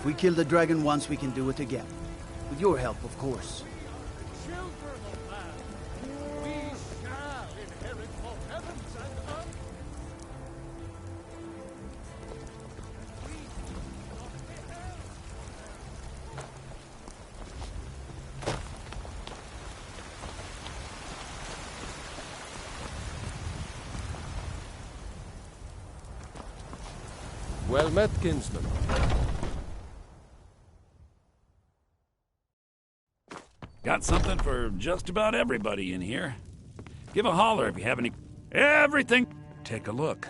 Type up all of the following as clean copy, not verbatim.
we kill the dragon once, we can do it again. With your help, of course. Children of man, we shall inherit both heavens and earth. Well met, kinsman. Got something for just about everybody in here. Give a holler if you have any... Everything! Take a look.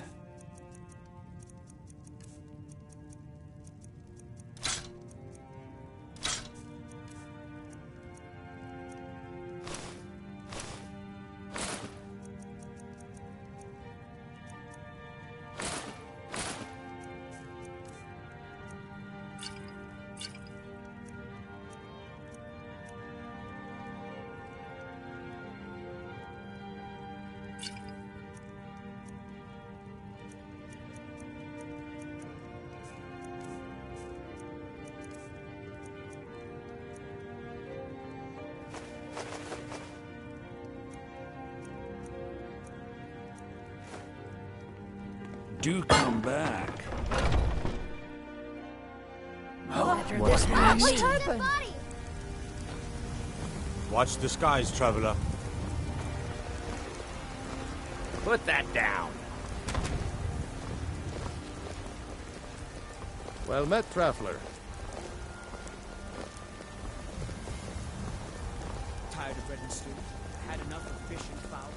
Do come back. What's happened? Watch the skies, traveler. Put that down. Well met, traveler. Tired of bread and stew? Had enough of fish and fowl?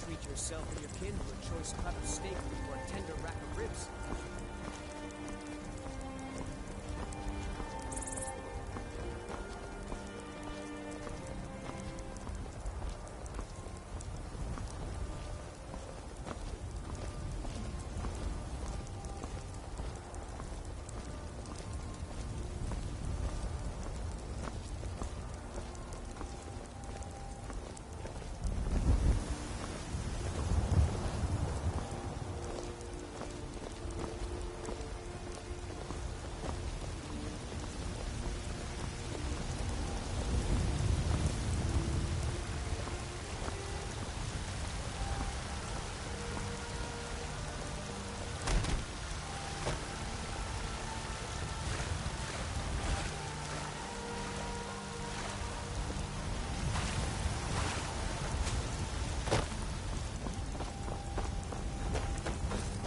Treat yourself and your kin to a choice cut of steak or a tender rack of ribs.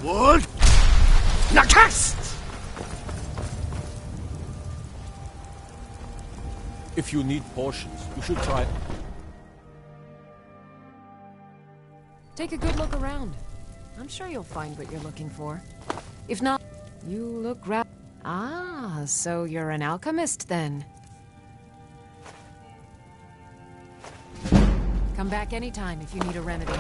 Wood! Nakast! If you need potions, you should try... Take a good look around. I'm sure you'll find what you're looking for. If not, you look Ah, so you're an alchemist then. Come back anytime if you need a remedy.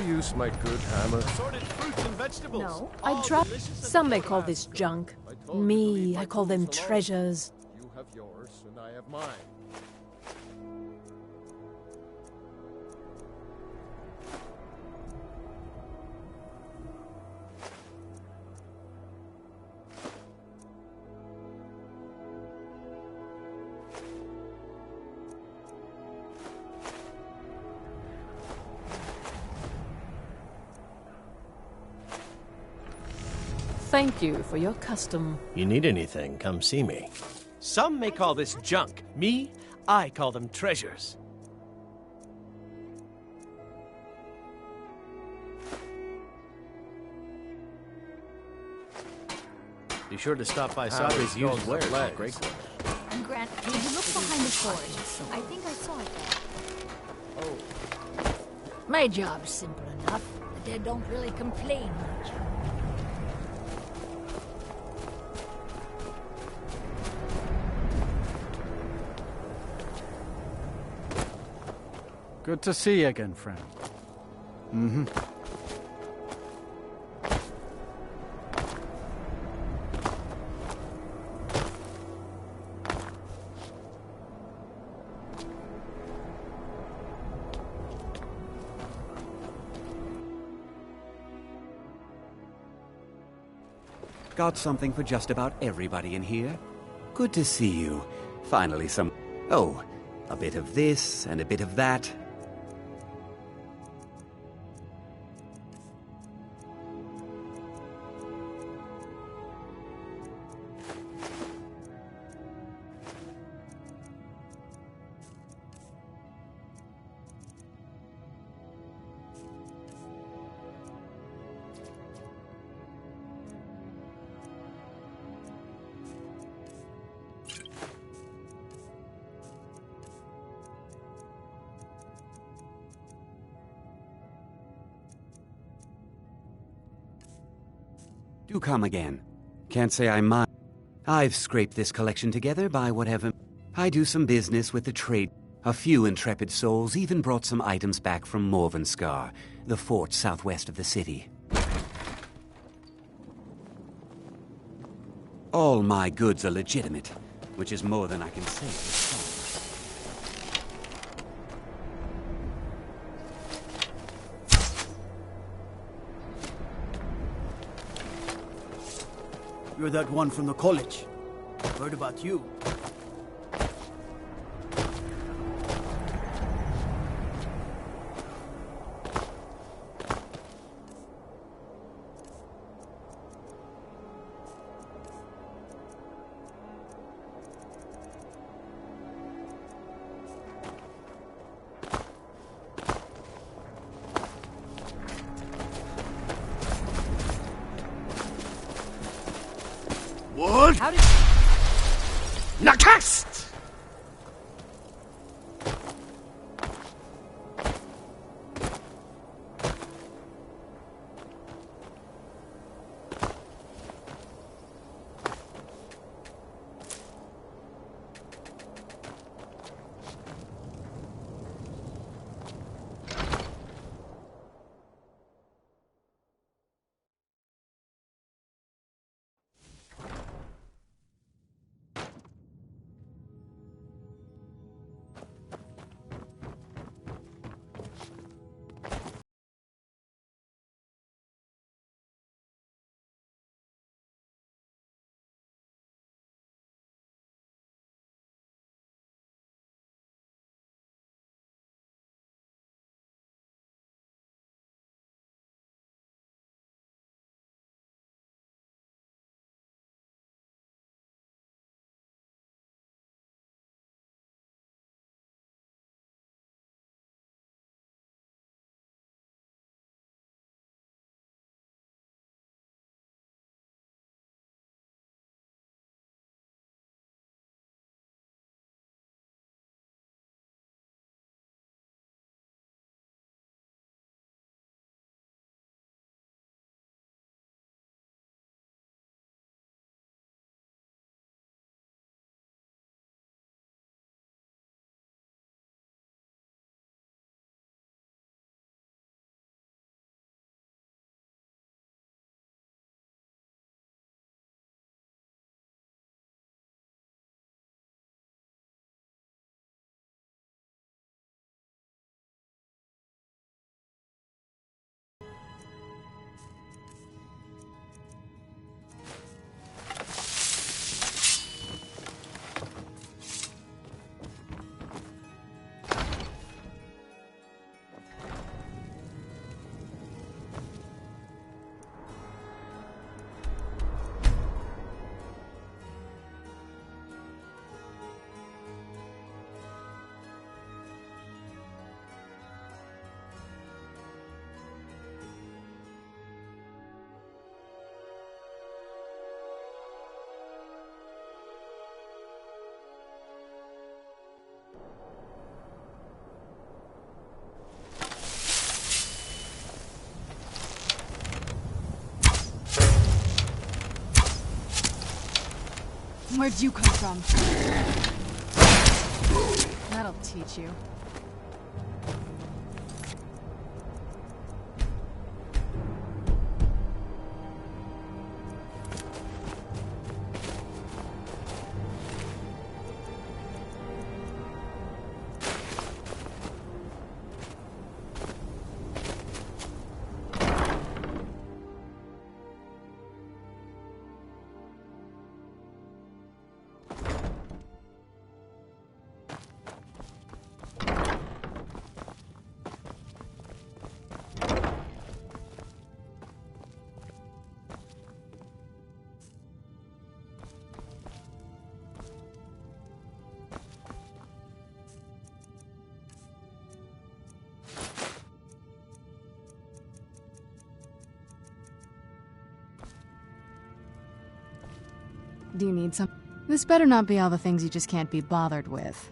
Use my good hammer. Assorted fruits and vegetables. No, All I drop. delicious and Some may pure call as this food. junk. I told you to Me, leave my I call them tools alone. treasures. You have yours, and I have mine. thank you for your custom. You need anything, come see me. Some may call this junk. Me, I call them treasures. Be sure to stop by Sabri's used wares. Great. And Grant, will you look behind the forge? I think I saw it there. Oh. My job's simple enough. The dead don't really complain much. Good to see you again, friend. Mm-hmm. Got something for just about everybody in here. Good to see you. Finally some... Oh, a bit of this and a bit of that. Do come again. Can't say I mind. I've scraped this collection together by whatever. I do some business with the trade. A few intrepid souls even brought some items back from Morvenskar, the fort southwest of the city. All my goods are legitimate, which is more than I can say. You're that one from the college. Heard about you. What? How did... Nakast! Where'd you come from? That'll teach you. Do you need some? This better not be all the things you just can't be bothered with.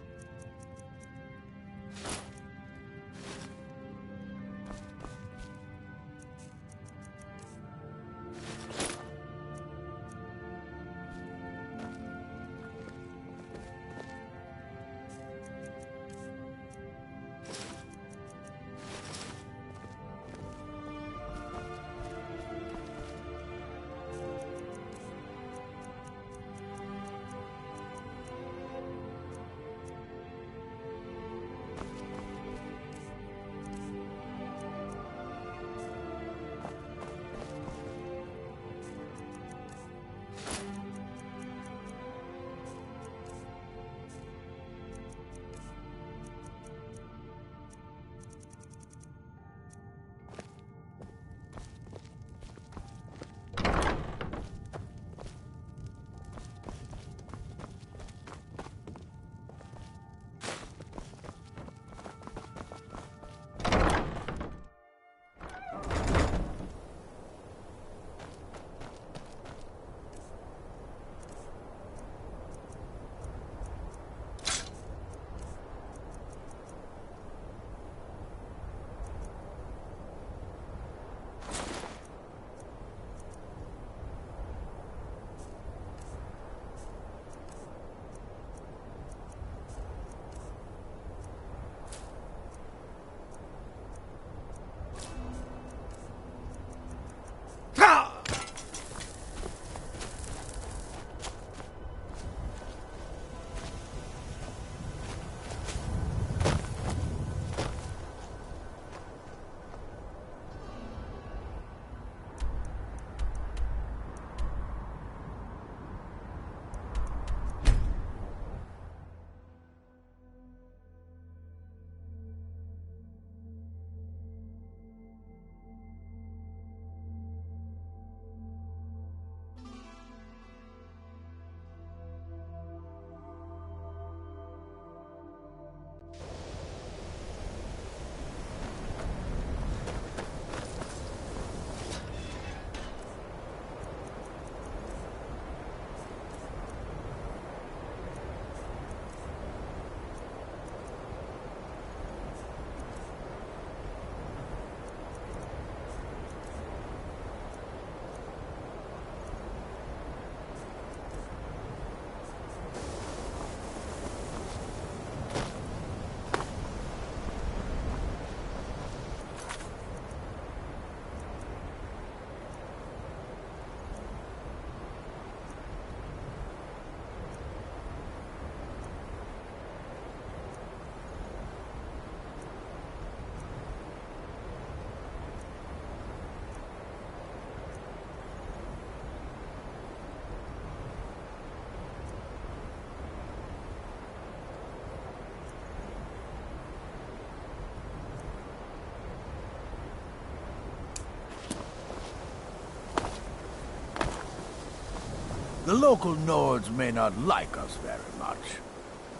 The local Nords may not like us very much,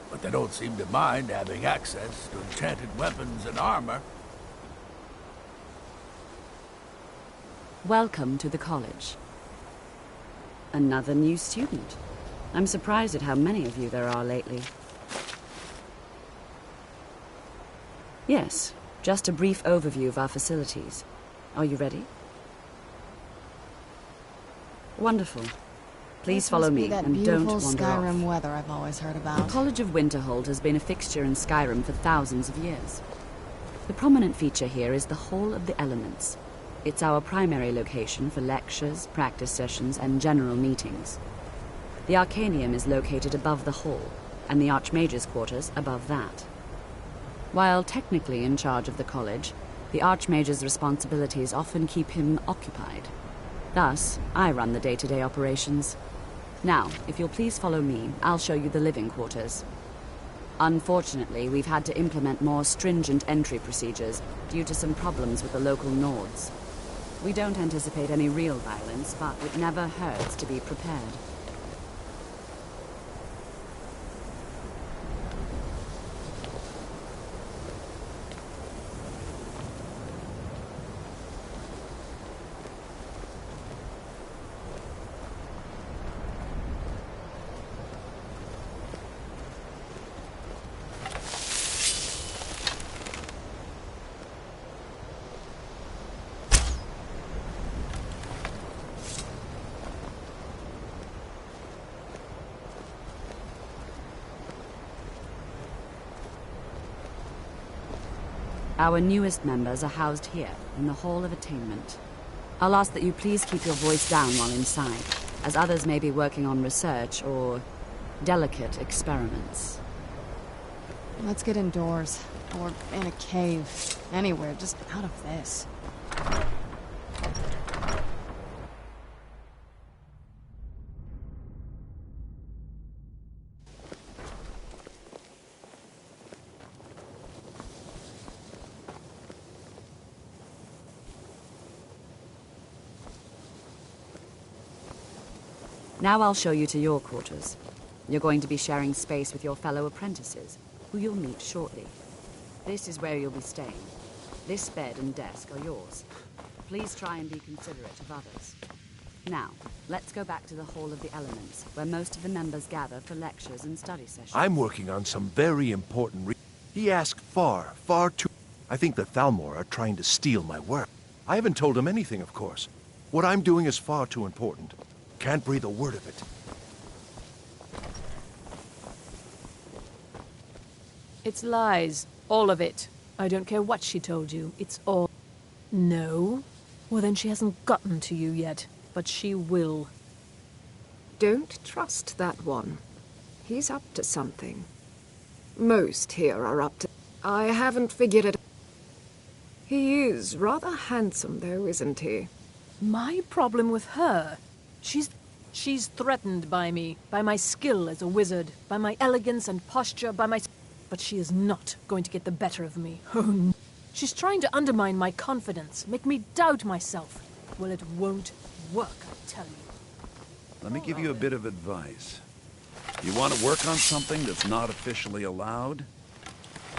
but they don't seem to mind having access to enchanted weapons and armor. Welcome to the college. Another new student. I'm surprised at how many of you there are lately. Yes, just a brief overview of our facilities. Are you ready? Wonderful. Please This follow must be me that and don't beautiful wander Skyrim off. weather I've always heard The about. College of Winterhold has been a fixture in Skyrim for thousands of years. The prominent feature here is the Hall of the Elements. It's our primary location for lectures, practice sessions, and general meetings. The Arcanium is located above the hall, and the Archmage's quarters above that. While technically in charge of the college, the Archmage's responsibilities often keep him occupied. Thus, I run the day-to-day operations. Now, if you'll please follow me, I'll show you the living quarters. Unfortunately, we've had to implement more stringent entry procedures due to some problems with the local Nords. We don't anticipate any real violence, but it never hurts to be prepared. Our newest members are housed here, in the Hall of Attainment. I'll ask that you please keep your voice down while inside, as others may be working on research or delicate experiments. Let's get indoors. Or in a cave. Anywhere, just out of this. Now I'll show you to your quarters. You're going to be sharing space with your fellow apprentices, who you'll meet shortly. This is where you'll be staying. This bed and desk are yours. Please try and be considerate of others. Now, let's go back to the Hall of the Elements, where most of the members gather for lectures and study sessions. I'm working on some very important He asked far too... I think the Thalmor are trying to steal my work. I haven't told him anything, of course. What I'm doing is far too important. Can't breathe a word of it. It's lies. All of it. I don't care what she told you. It's all... No? Well, then she hasn't gotten to you yet. But she will. Don't trust that one. He's up to something. Most here are up to... I haven't figured it... He is rather handsome, though, isn't he? My problem with her... She's threatened by me, by my skill as a wizard, by my elegance and posture, by my... But she is not going to get the better of me. Oh, no. She's trying to undermine my confidence, make me doubt myself. Well, it won't work, I tell you. Let me give you a bit of advice. You want to work on something that's not officially allowed?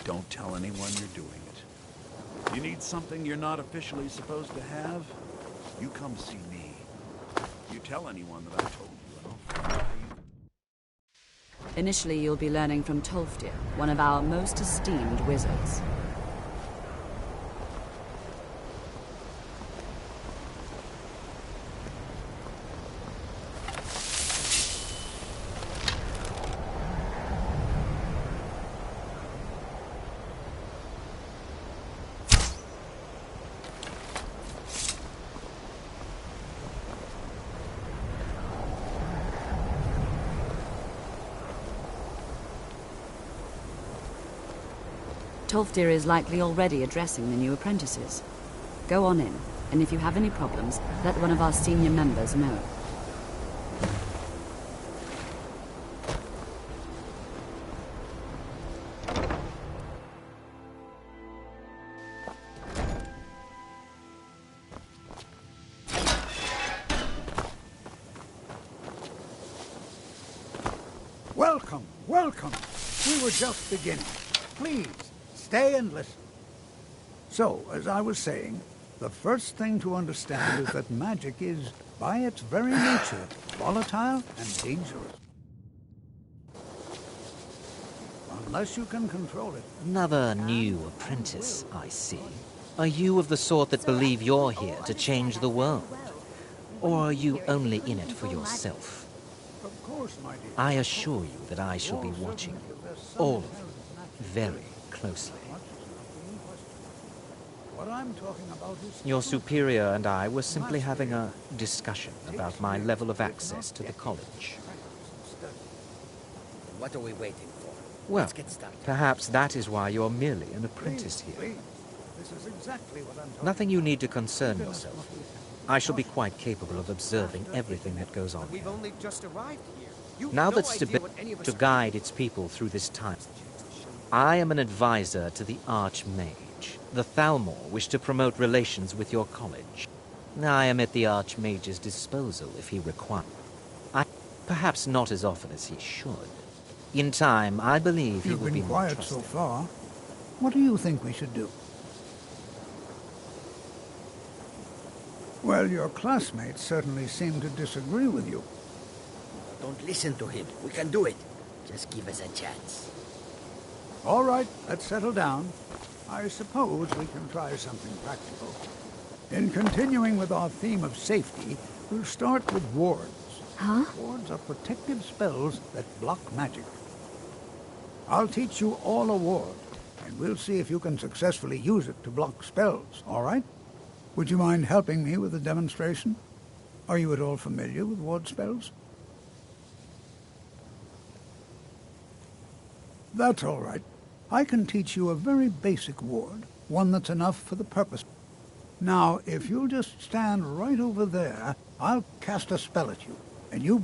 Don't tell anyone you're doing it. You need something you're not officially supposed to have? You come see me. You tell anyone that I told you, and I'll fire you. Initially, you'll be learning from Tolfdir, one of our most esteemed wizards. Tolfdir is likely already addressing the new apprentices. Go on in, and if you have any problems, let one of our senior members know. Welcome, welcome. We were just beginning. Please, stay and listen. So, as I was saying, the first thing to understand is that magic is, by its very nature, volatile and dangerous. Unless you can control it. Another new apprentice, I see. Are you of the sort that believe you're here to change the world? Or are you only in it for yourself? Of course, my dear. I assure you that I shall be watching you, all of you, very closely. What I'm talking about is... Your superior and I were simply having a discussion about my level of access to the college. What are we waiting for? Well, Let's get started. perhaps that is why you're merely an apprentice here. Please. This is exactly what I'm talking Nothing you need to concern yourself with. I shall be quite capable of observing everything that goes on We've here. only just arrived here. You've Now no that idea what any of Stability us to guide its people through this time, I am an advisor to the Archmage. The Thalmor wish to promote relations with your college. I am at the Archmage's disposal if he requires. Perhaps not as often as he should. In time, I believe he will be You've been more quiet trusted. so far. What do you think we should do? Well, your classmates certainly seem to disagree with you. Don't listen to him. We can do it. Just give us a chance. All right, let's settle down. I suppose we can try something practical. In continuing with our theme of safety, we'll start with wards. Huh? Wards are protective spells that block magic. I'll teach you all a ward, and we'll see if you can successfully use it to block spells, all right? Would you mind helping me with the demonstration? Are you at all familiar with ward spells? That's all right. I can teach you a very basic ward, one that's enough for the purpose. Now, if you'll just stand right over there, I'll cast a spell at you, and you...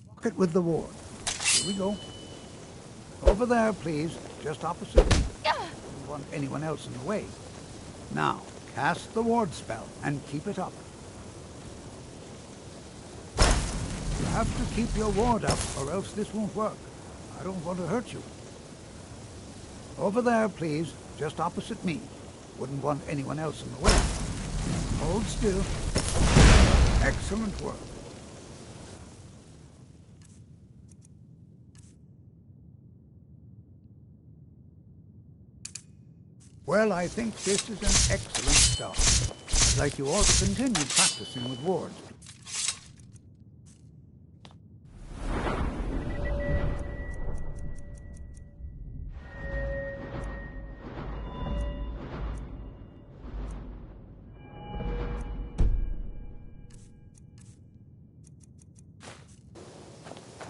block it with the ward. Here we go. Over there, please, just opposite me. Don't want anyone else in the way. Now, cast the ward spell, and keep it up. You have to keep your ward up, or else this won't work. I don't want to hurt you. Over there, please, just opposite me. Wouldn't want anyone else in the way. Hold still. Excellent work. Well, I think this is an excellent start. I'd like you all to continue practicing with wards.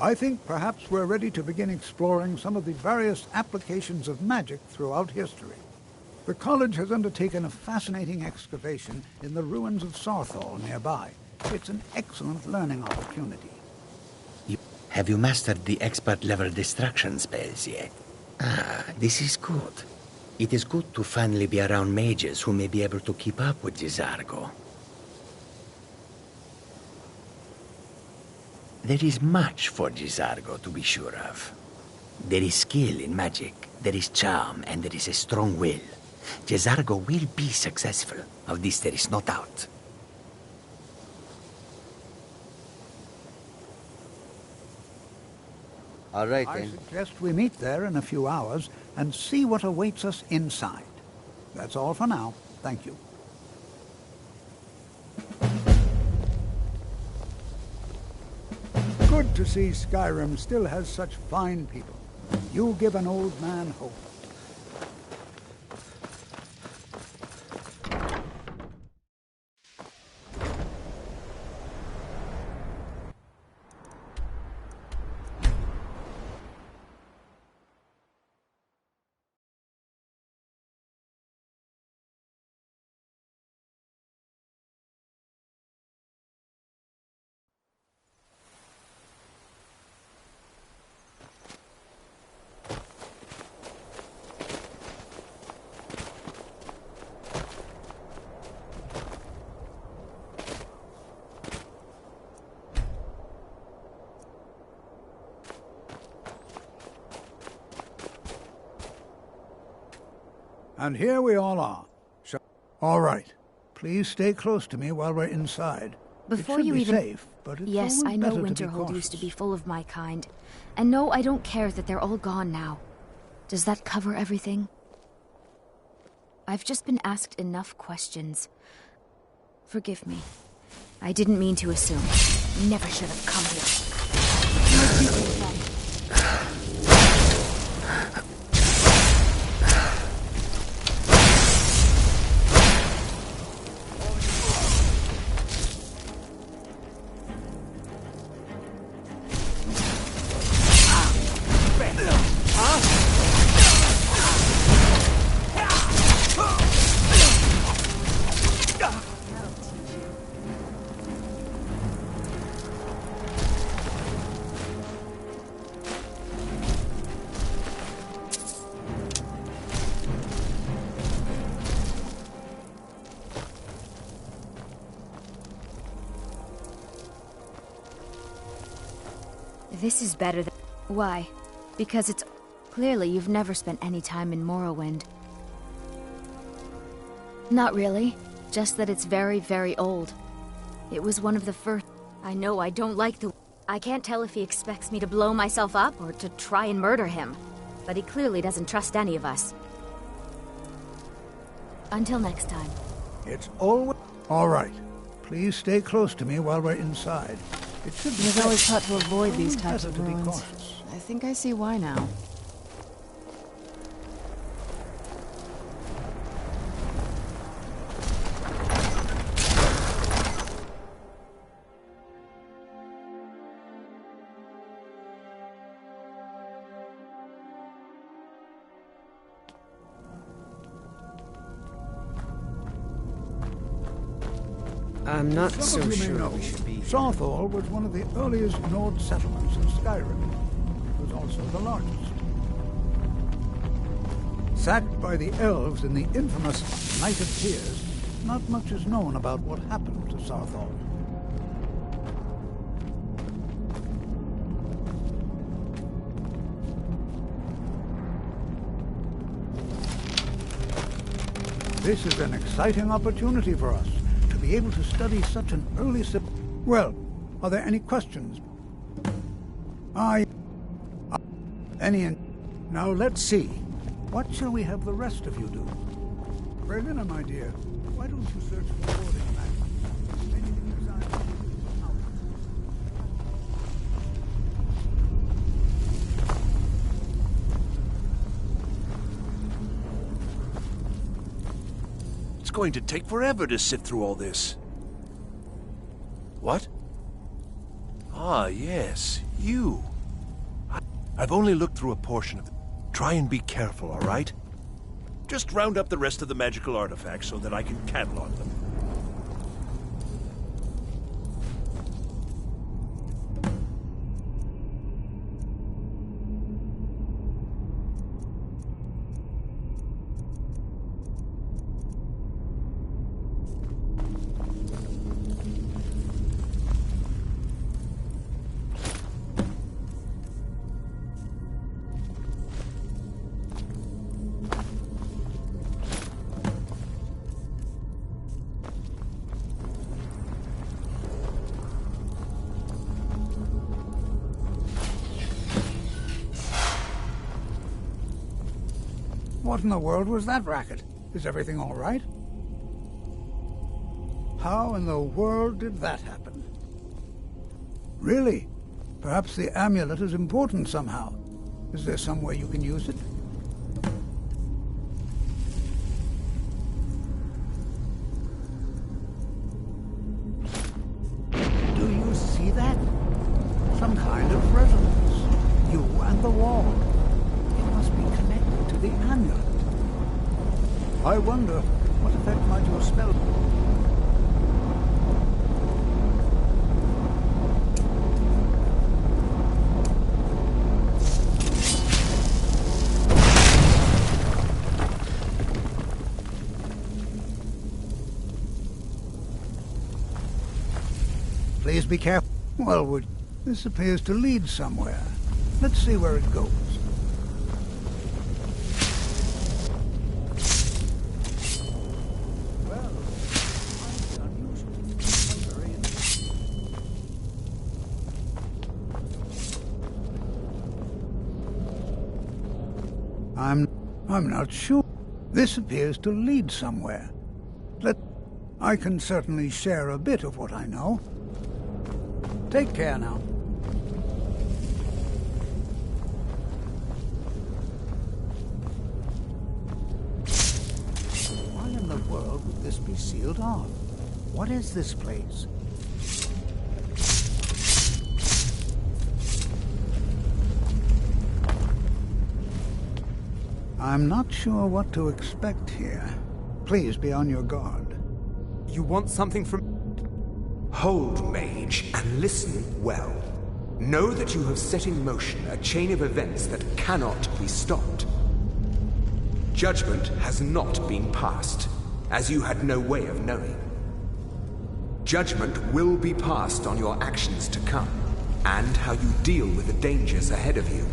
I think perhaps we're ready to begin exploring some of the various applications of magic throughout history. The college has undertaken a fascinating excavation in the ruins of Sarthal nearby. It's an excellent learning opportunity. Have you mastered the expert-level destruction spells yet? Ah, this is good. It is good to finally be around mages who may be able to keep up with Gisargo. There is much for Gisargo to be sure of. There is skill in magic, there is charm, and there is a strong will. Gisargo will be successful. Of this there is no doubt. All right, I then. suggest we meet there in a few hours and see what awaits us inside. That's all for now. Thank you. Good to see Skyrim still has such fine people. You give an old man hope. And here we all are. All right. Please stay close to me while we're inside. Before it should you be even... safe, but it's yes, always I know better to be Winterhold used to be cautious. full of my kind. And no, I don't care that they're all gone now. Does that cover everything? I've just been asked enough questions. Forgive me. I didn't mean to assume. Never should have come here. This is better than... Why? Because it's... Clearly, you've never spent any time in Morrowind. Not really. Just that it's very, very old. It was one of the first... I know I don't like the... I can't tell if he expects me to blow myself up or to try and murder him. But he clearly doesn't trust any of us. Until next time. It's always... All right. Please stay close to me while we're inside. It should be... We've always taught to avoid these types better of to be ruins. cautious. I think I see why now. I'm not so Some of you may sure know, we should be... Sarthal was one of the earliest Nord settlements in Skyrim. It was also the largest. Sacked by the elves in the infamous Night of Tears, not much is known about what happened to Sarthal. This is an exciting opportunity for us to be able to study such an early Well, are there any questions? Now let's see. What shall we have the rest of you do? Berliner, my dear, why don't you search for the boarding map? Anything you desire? It's going to take forever to sift through all this. What? Ah, yes, you. I've only looked through a portion of it. Try and be careful, all right? Just round up the rest of the magical artifacts so that I can catalog them. What in the world was that racket? Is everything all right? How in the world did that happen? Really? Perhaps the amulet is important somehow. Is there some way you can use it? Do you see that? Some kind of resonance. You and the wall. It must be connected to the amulet. I wonder, what effect might your spell... Please be careful. Well, this appears to lead somewhere. Let's see where it goes. I'm not sure. This appears to lead somewhere. I can certainly share a bit of what I know. Take care now. Why in the world would this be sealed off? What is this place? I'm not sure what to expect here. Please be on your guard. You want something from... Hold, mage, and listen well. Know that you have set in motion a chain of events that cannot be stopped. Judgment has not been passed, as you had no way of knowing. Judgment will be passed on your actions to come, and how you deal with the dangers ahead of you.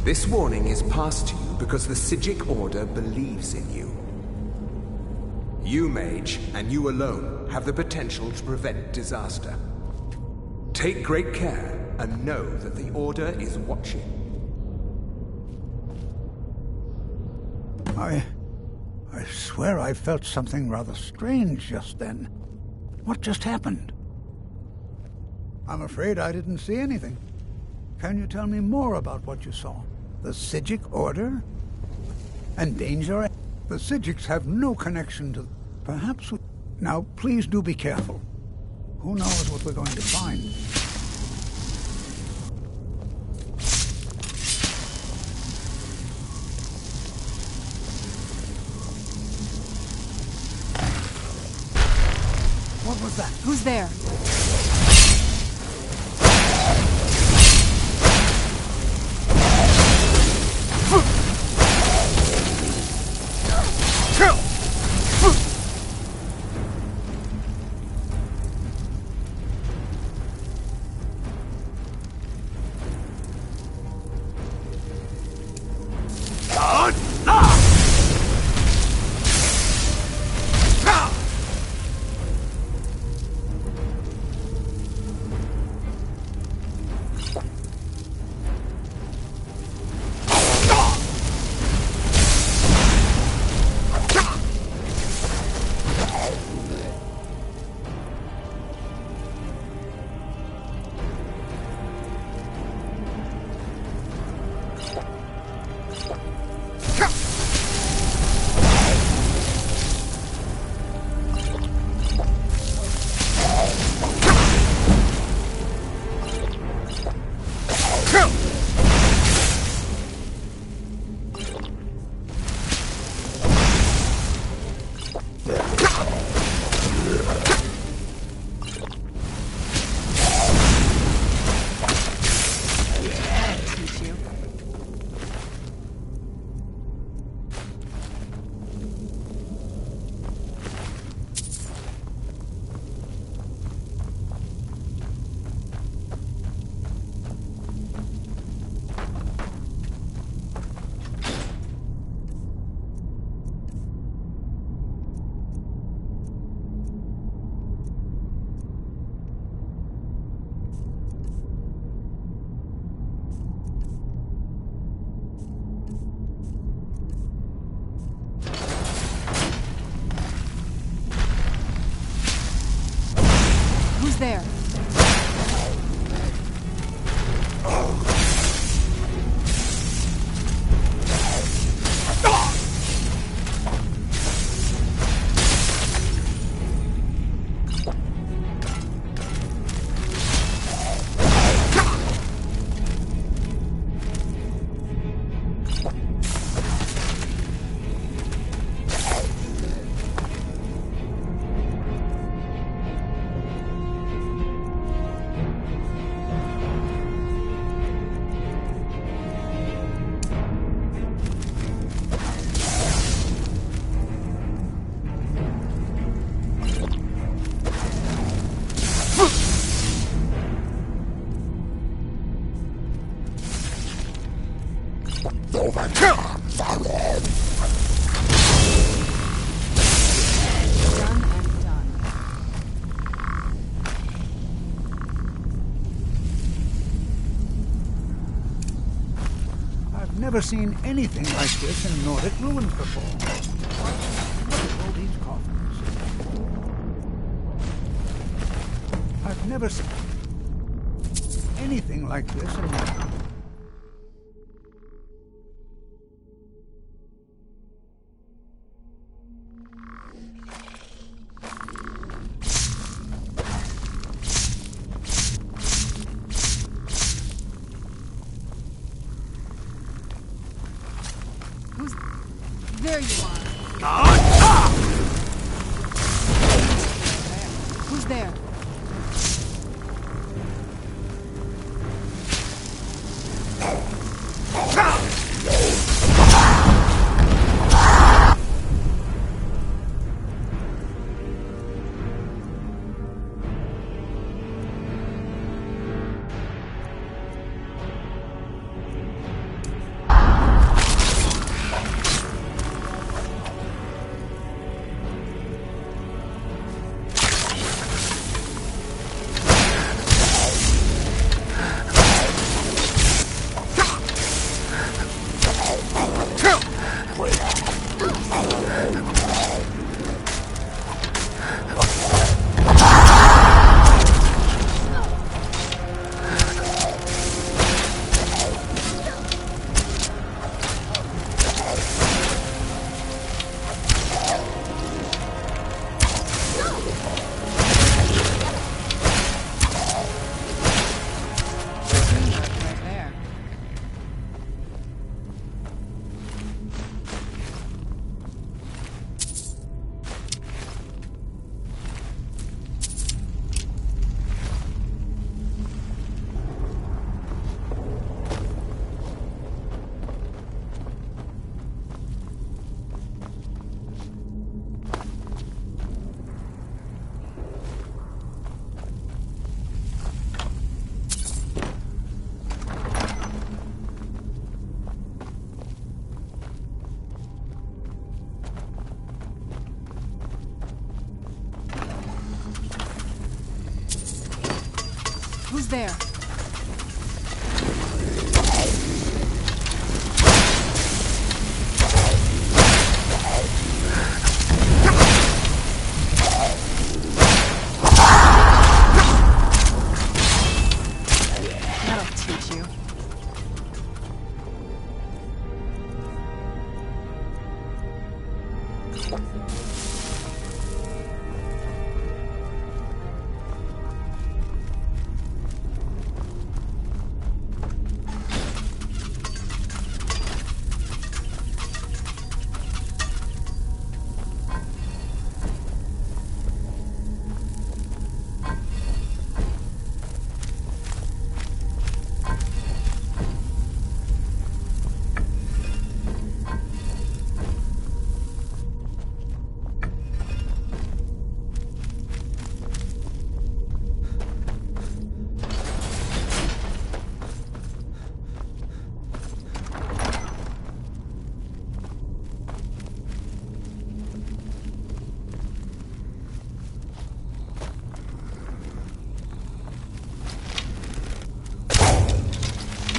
This warning is passed to you because the Psijic Order believes in you. You, mage, and you alone, have the potential to prevent disaster. Take great care, and know that the Order is watching. I swear I felt something rather strange just then. What just happened? I'm afraid I didn't see anything. Can you tell me more about what you saw? The Psijic Order? And danger? The Psijics have no connection to... Perhaps we... Now, please do be careful. Who knows what we're going to find? What was that? Who's there? There. I've never seen anything like this in Nordic ruins before. Look at all these coffins. never seen anything like this in my... There you are. Who's there? Who's there? That'll teach you.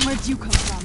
Where'd you come from?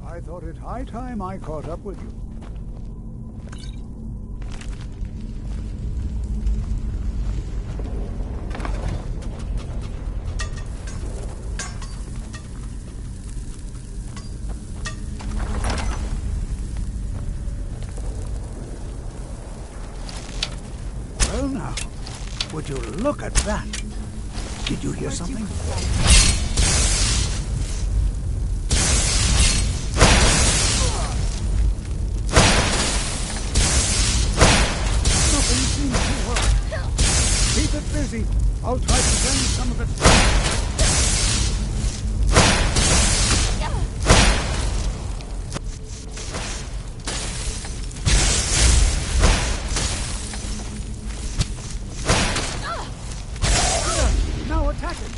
I thought it high time I caught up with you. Well now, would you look at that? Did you hear something? Nothing seems to work. Keep it busy. I'll try to send some of it. Now attack it.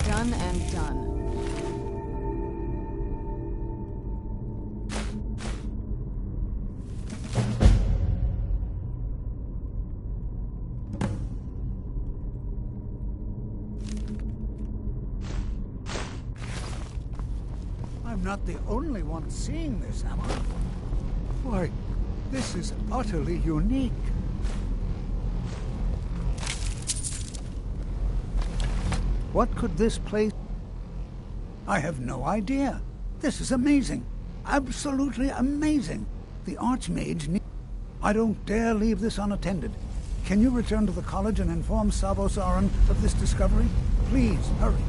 Done and done. I'm not the only one seeing this, am I? Why, this is utterly unique. What could this place... I have no idea. This is amazing. Absolutely amazing. The Archmage I don't dare leave this unattended. Can you return to the college and inform Savos Aran of this discovery? Please, hurry.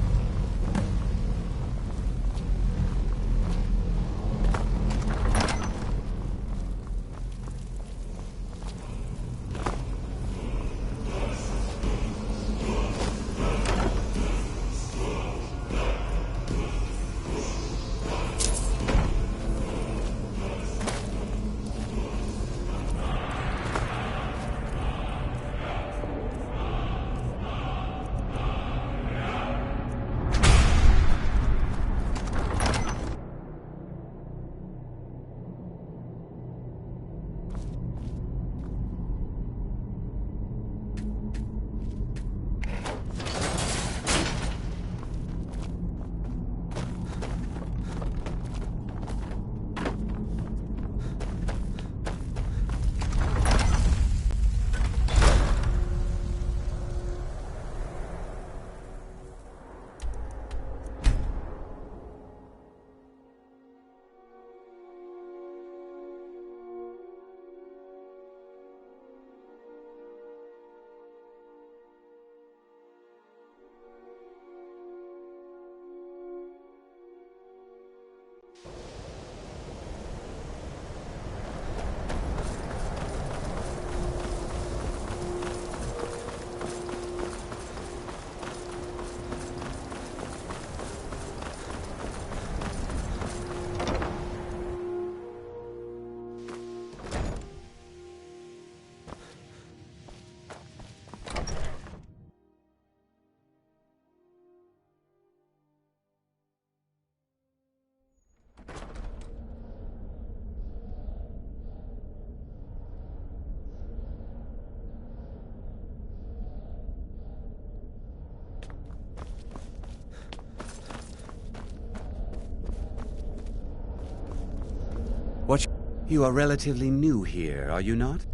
What? You are relatively new here, are you not?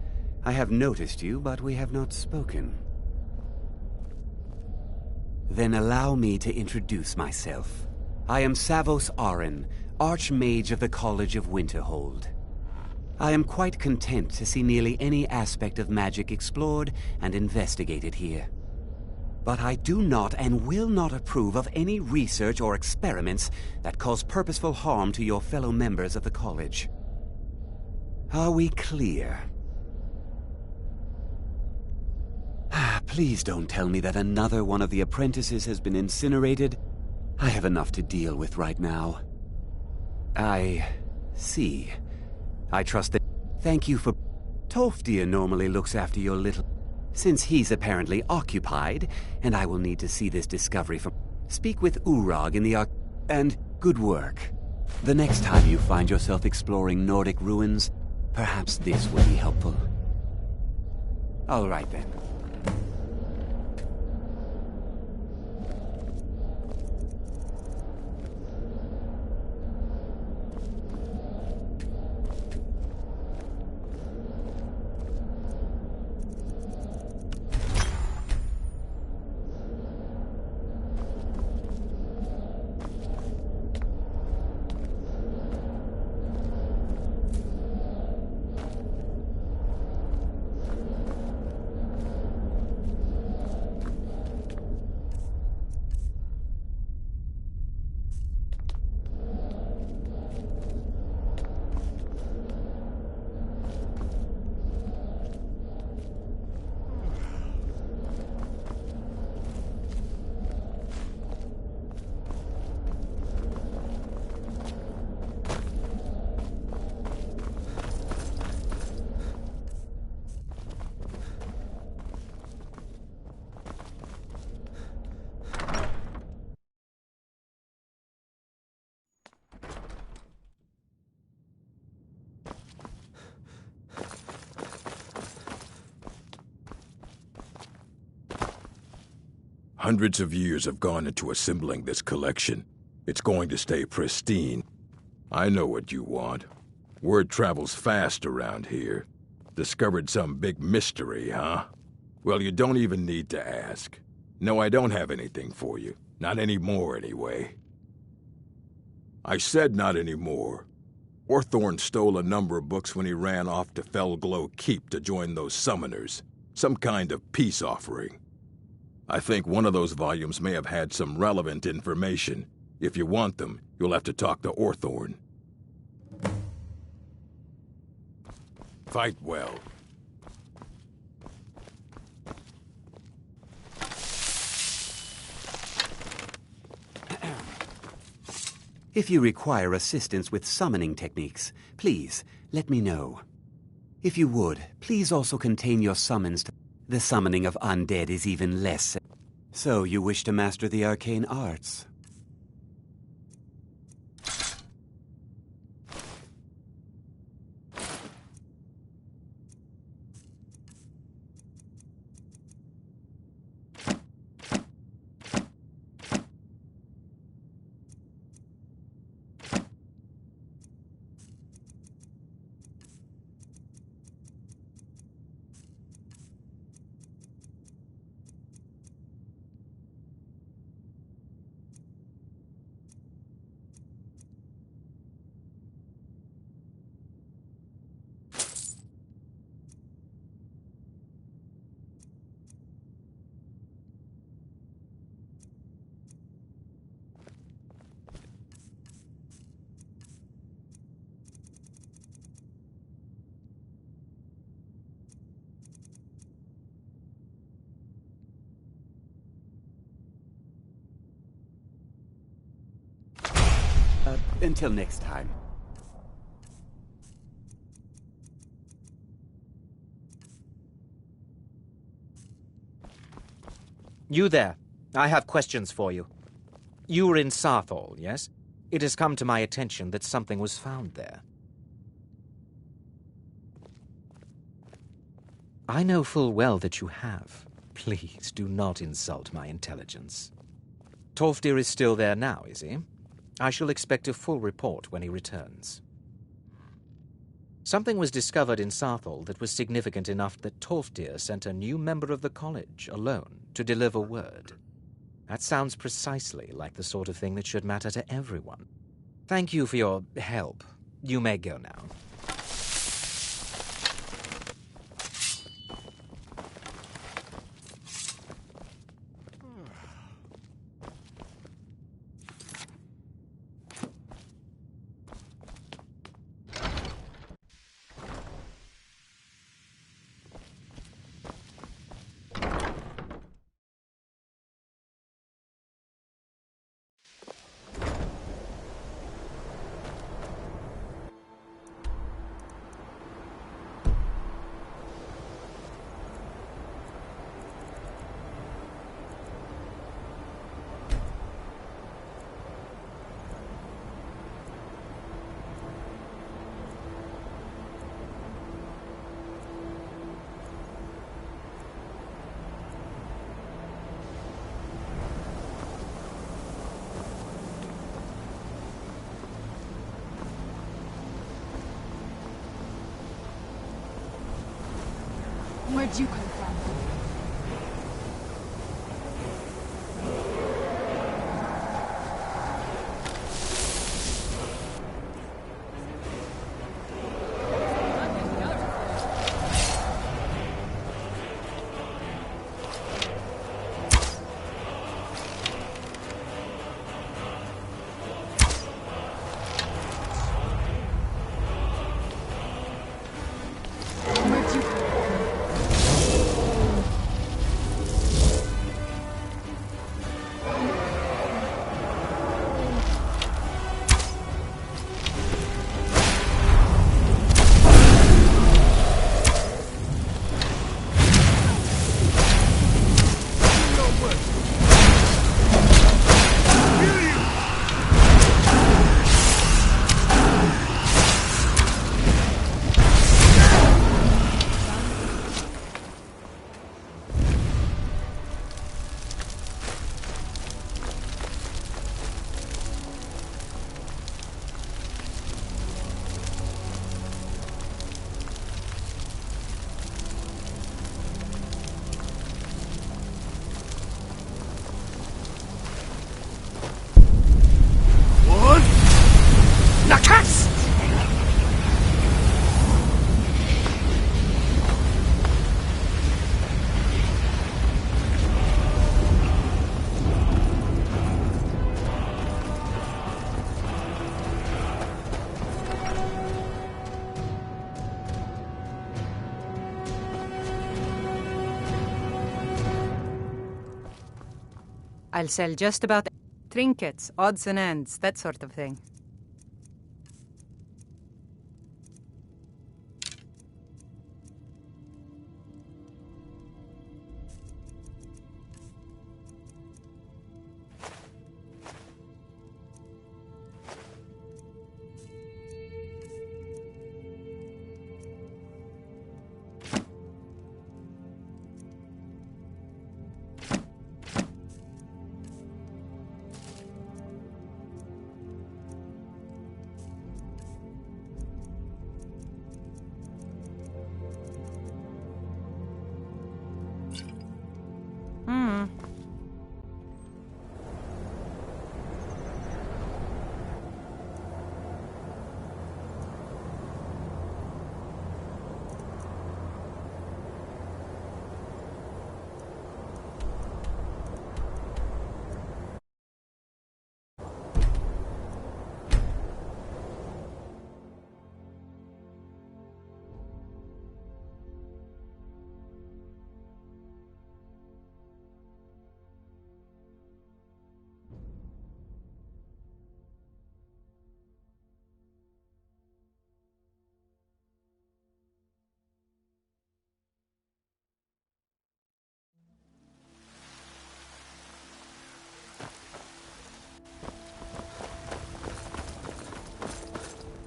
I have noticed you, but we have not spoken. Then allow me to introduce myself. I am Savos Aran, Archmage of the College of Winterhold. I am quite content to see nearly any aspect of magic explored and investigated here. But I do not and will not approve of any research or experiments that cause purposeful harm to your fellow members of the college. Are we clear? Please don't tell me that another one of the apprentices has been incinerated. I have enough to deal with right now. I see. I trust that... Thank you for... Tolfdir normally looks after your little... Since he's apparently occupied, and I will need to see this discovery from... Speak with Urag in the Ark... And good work. The next time you find yourself exploring Nordic ruins, perhaps this will be helpful. All right then. Hundreds of years have gone into assembling this collection. It's going to stay pristine. I know what you want. Word travels fast around here. Discovered some big mystery, huh? Well, you don't even need to ask. No, I don't have anything for you. Not anymore, anyway. I said not anymore. Orthorn stole a number of books when he ran off to Felglow Keep to join those summoners. Some kind of peace offering. I think one of those volumes may have had some relevant information. If you want them, you'll have to talk to Orthorn. Fight well. If you require assistance with summoning techniques, please let me know. If you would, please also contain your summons to... The summoning of undead is even less... So you wish to master the arcane arts? Until next time. You there. I have questions for you. You were in Sarthol, yes? It has come to my attention that something was found there. I know full well that you have. Please do not insult my intelligence. Tolfdir is still there now, is he? I shall expect a full report when he returns. Something was discovered in Sarthol that was significant enough that Tolfdir sent a new member of the college, alone, to deliver word. That sounds precisely like the sort of thing that should matter to everyone. Thank you for your help. You may go now. Where'd you come from? Where'd you come from? I'll sell just about trinkets, odds and ends, that sort of thing.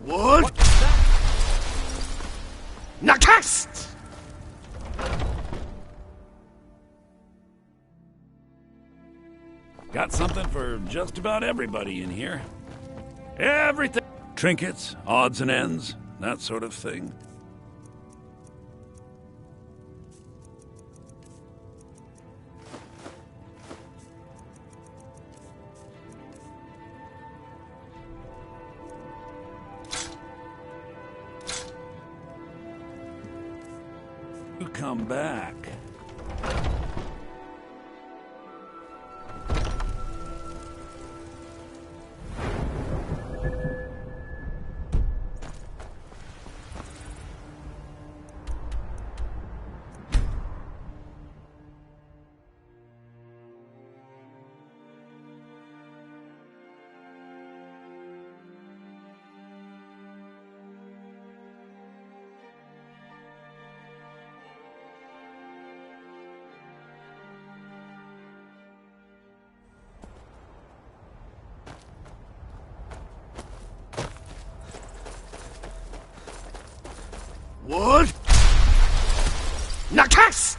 What? Nakast! Got something for just about everybody in here. Everything. Trinkets, odds and ends, that sort of thing. You come back. What? Nakast!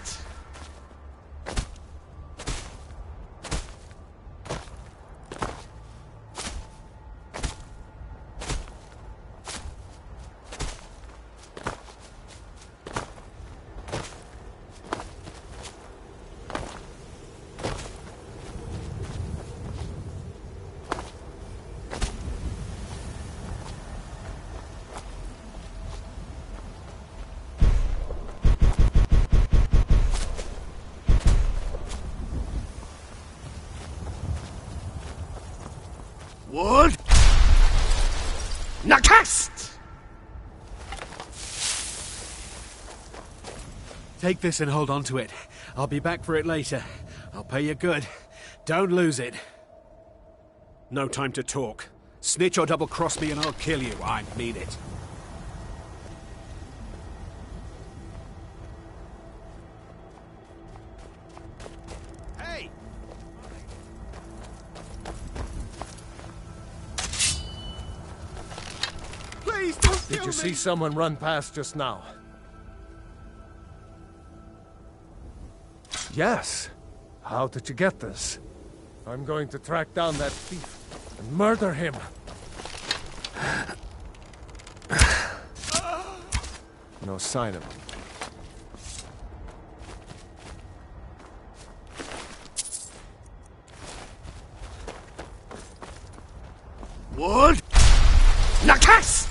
What? Nakast! Take this and hold on to it. I'll be back for it later. I'll pay you good. Don't lose it. No time to talk. Snitch or double-cross me and I'll kill you. I mean it. Hey! Please don't Did you see someone run past just now? Yes. How did you get this? I'm going to track down that thief and murder him. No sign of him. What? Nakast!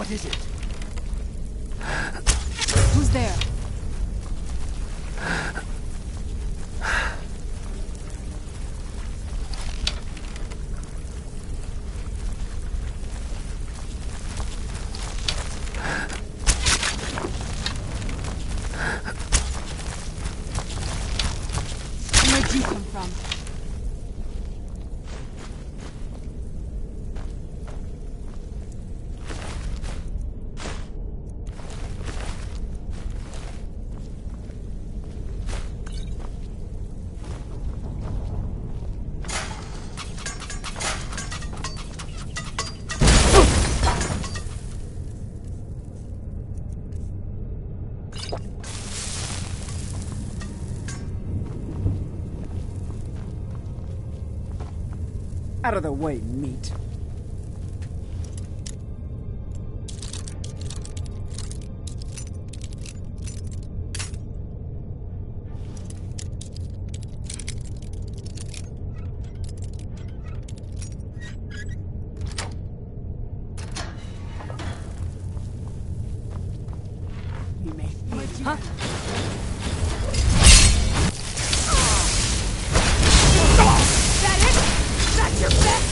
What is it? Who's there? Where'd you come from? Out of the way, meat. You may feel, huh? Your best!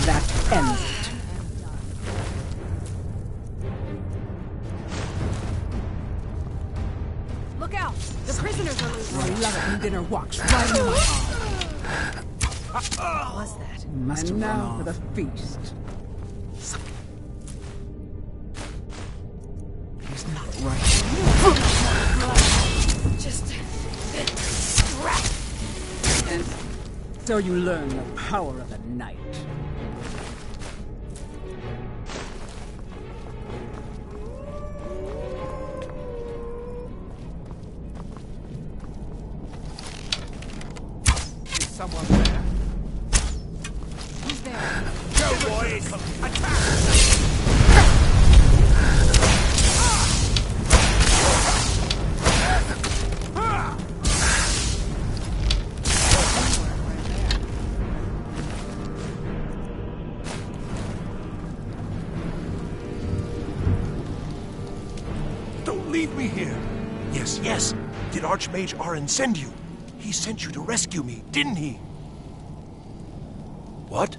That ends it. Look out! The prisoners are loose. I love it when dinner walks right into my arm. What was that? Must and now for the feast. He's not right. Just scrap. And so you learn the power of the night. Is someone there? Who's there? Go, boys! Attack! Leave me here. Yes, yes. Did Archmage Arin send you? He sent you to rescue me, didn't he? What?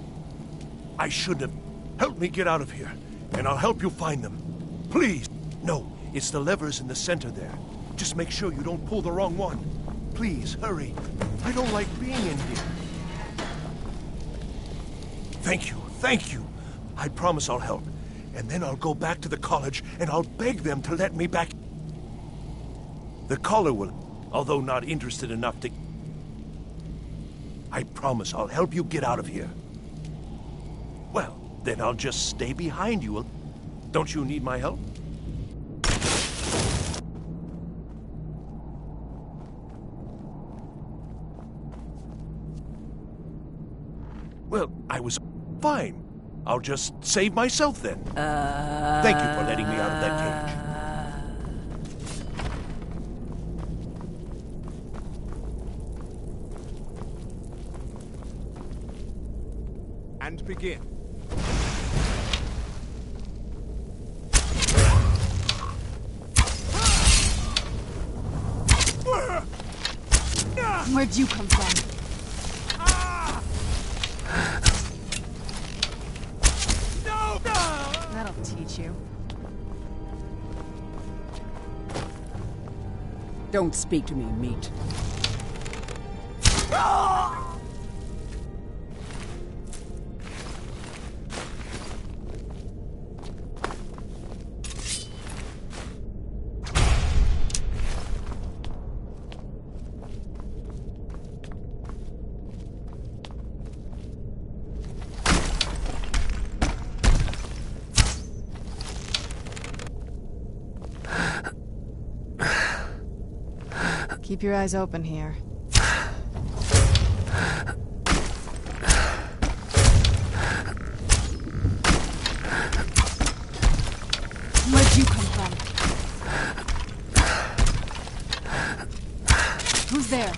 I shouldn't have. Help me get out of here, and I'll help you find them. Please. No, it's the levers in the center there. Just make sure you don't pull the wrong one. Please, hurry. I don't like being in here. Thank you, thank you. I promise I'll help. And then I'll go back to the college, and I'll beg them to let me back. The caller will, although not interested enough to... I promise I'll help you get out of here. Well, then I'll just stay behind you. Don't you need my help? Well, I was fine. I'll just save myself then. Thank you for letting me out of that cage. And begin. Where'd you come from? No! That'll teach you. Don't speak to me, meat. Keep your eyes open here. Where'd you come from? Who's there?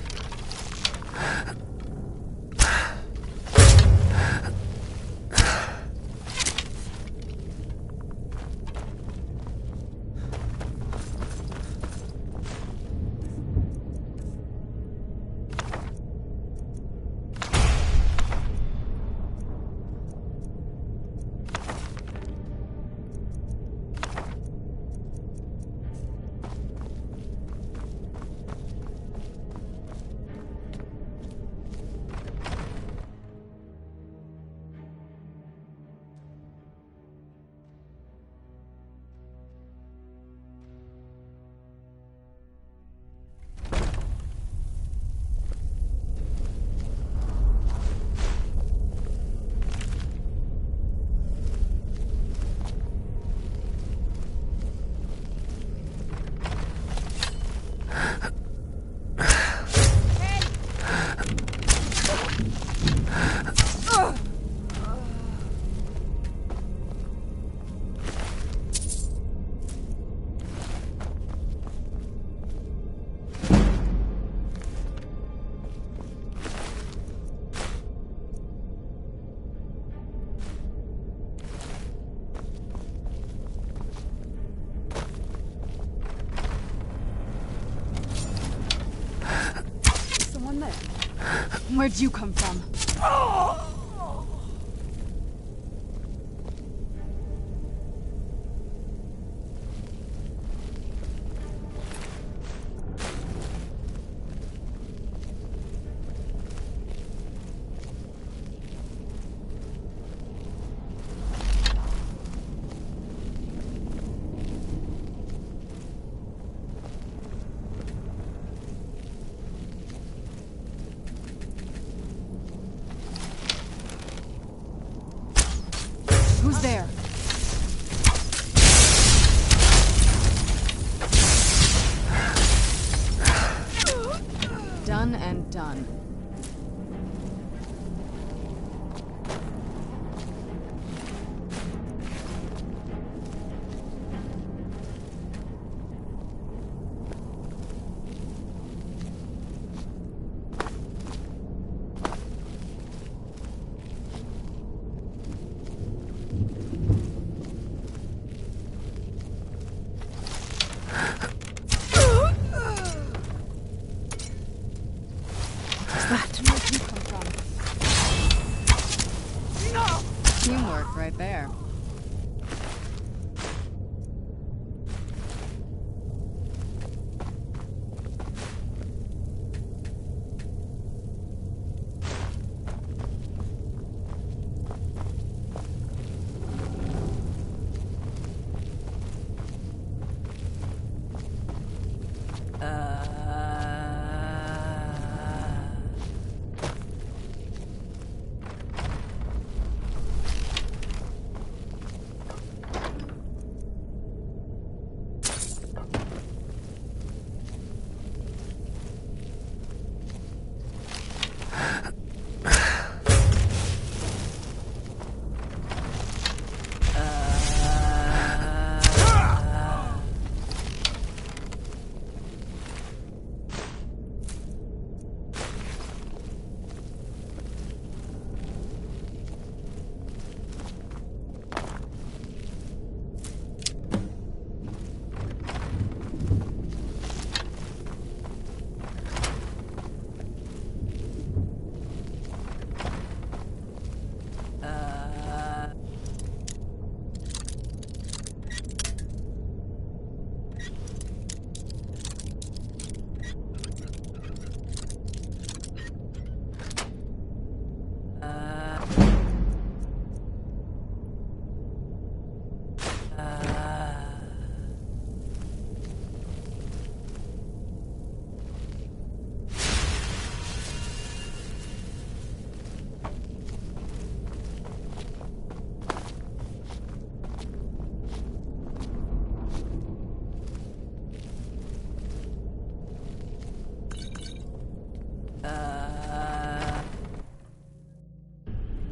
Where'd you come from? Who's there? Done and done. Teamwork right there.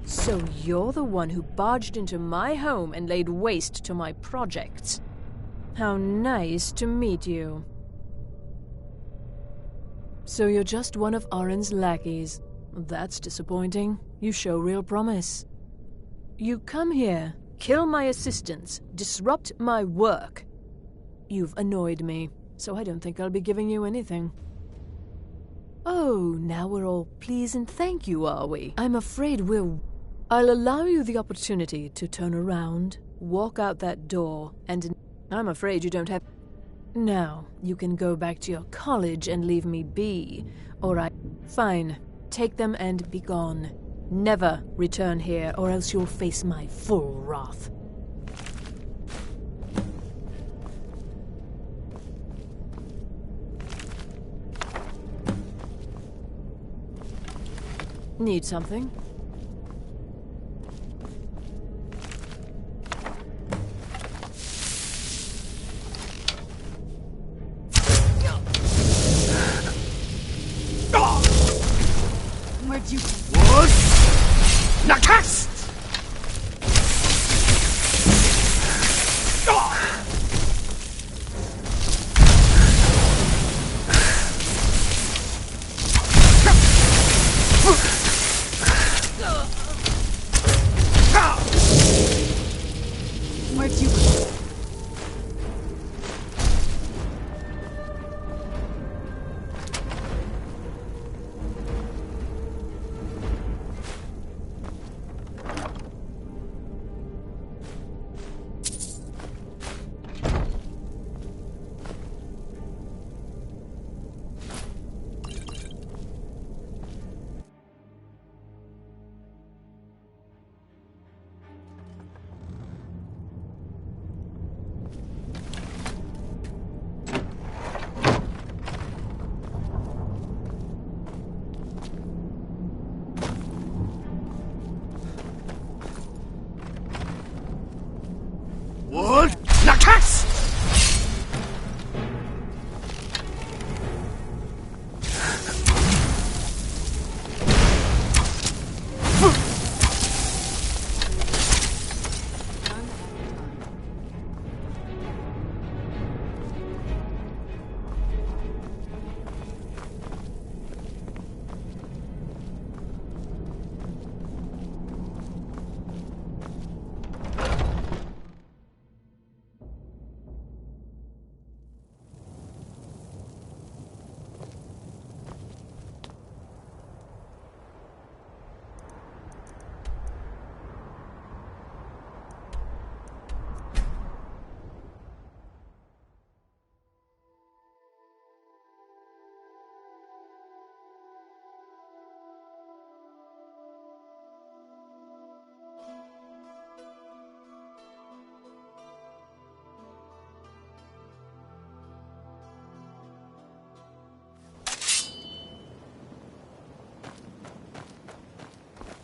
So you're the one who barged into my home and laid waste to my projects. How nice to meet you. So you're just one of Arin's lackeys. That's disappointing. You show real promise. You come here, kill my assistants, disrupt my work. You've annoyed me, so I don't think I'll be giving you anything. Oh, now we're all please and thank you, are we? I'm afraid I'll allow you the opportunity to turn around, walk out that door, and I'm afraid you don't have... Now, you can go back to your college and leave me be, or Fine, take them and be gone. Never return here, or else you'll face my full wrath. Need something? Where'd you... What? Nakast!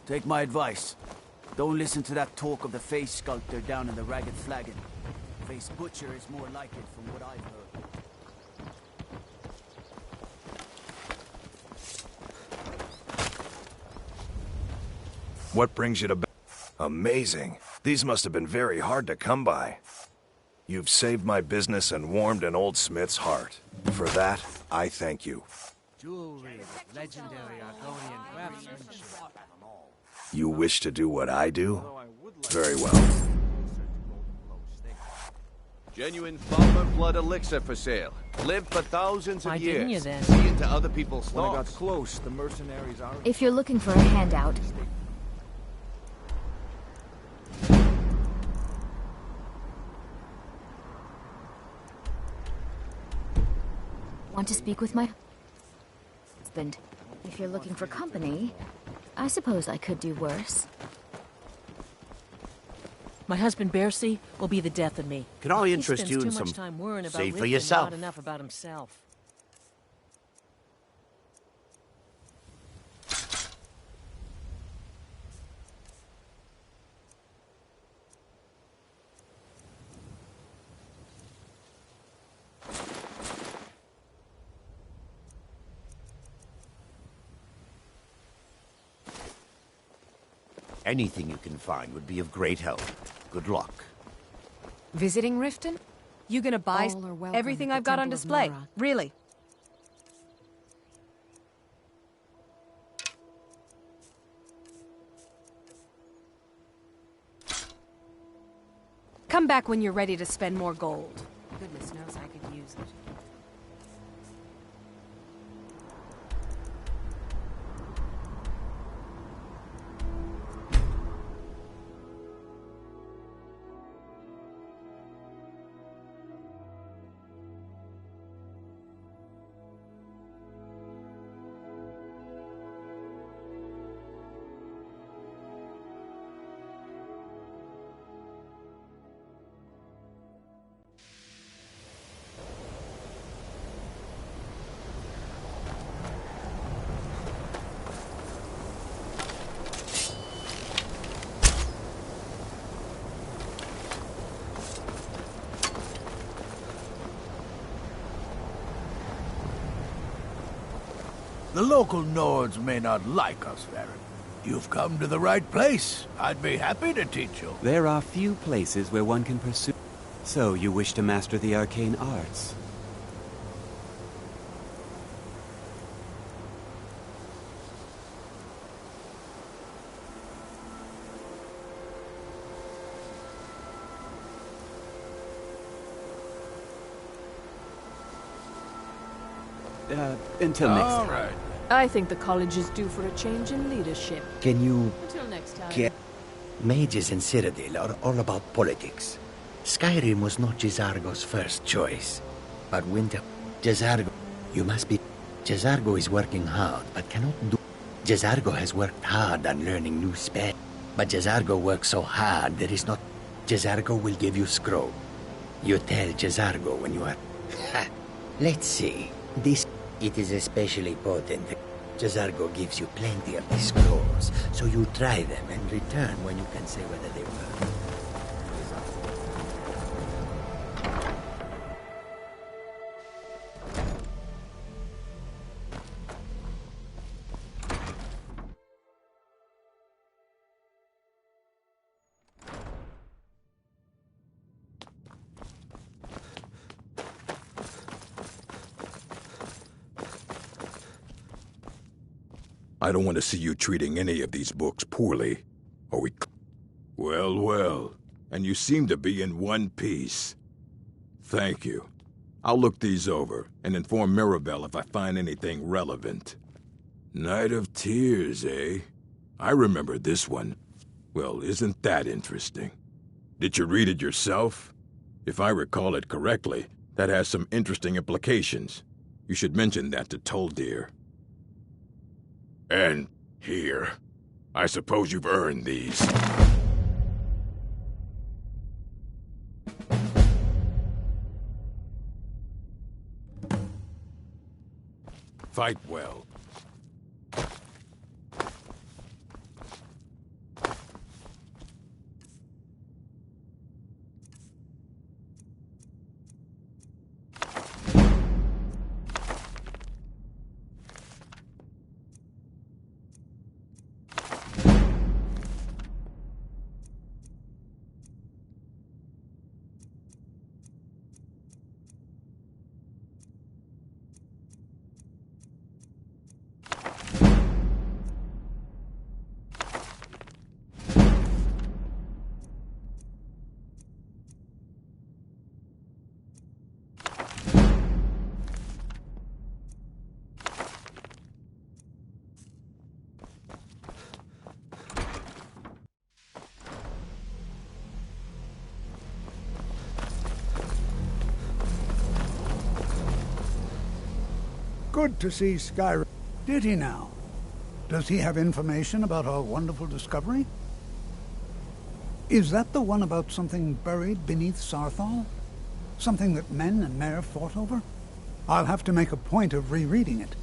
Take my advice. Don't listen to that talk of the face sculptor down in the Ragged Flagon. Face butcher is more like it from what I've heard. What brings you to... Amazing. These must have been very hard to come by. You've saved my business and warmed an old smith's heart. For that, I thank you. Jewelry, legendary Argonian craftsmanship. You wish to do what I do? Very well. Genuine Falmer blood elixir for sale. Lived for thousands of Why years. didn't you then? See into other people's When I got thoughts. close, the mercenaries are... If you're looking for a handout, want to speak with my husband. If you're looking for company, I suppose I could do worse. My husband Bercy will be the death of me. Can I He interest spends you in too some... much time worrying about See for Riften and yourself. Not enough about himself. Anything you can find would be of great help. Good luck. Visiting Riften? You gonna buy All are welcome everything at the I've got on Temple of display? Mura. Really? Come back when you're ready to spend more gold. Goodness knows I could use it. The local Nords may not like us very. You've come to the right place. I'd be happy to teach you. There are few places where one can pursue... So you wish to master the arcane arts? Until next time. All right. I think the college is due for a change in leadership. Can you... Until next time. Get... Mages in Citadel are all about politics. Skyrim was not Jezargo's first choice. But Jezargo... You must be... Jezargo is working hard, but cannot do... Jezargo has worked hard on learning new spells. But Jezargo works so hard, there is not... Jezargo will give you scroll. You tell Jezargo when you are... Let's see. This... It is especially potent. Jezargo gives you plenty of these scrolls, so you try them and return when you can say whether they work. I don't want to see you treating any of these books poorly. Are we... Well, well. And you seem to be in one piece. Thank you. I'll look these over and inform Mirabelle if I find anything relevant. Night of Tears, eh? I remember this one. Well, isn't that interesting? Did you read it yourself? If I recall it correctly, that has some interesting implications. You should mention that to Toldir. And here. I suppose you've earned these. Fight well. Good to see Skyrim. Did he now? Does he have information about our wonderful discovery? Is that the one about something buried beneath Sarthal? Something that men and Mare fought over? I'll have to make a point of rereading it.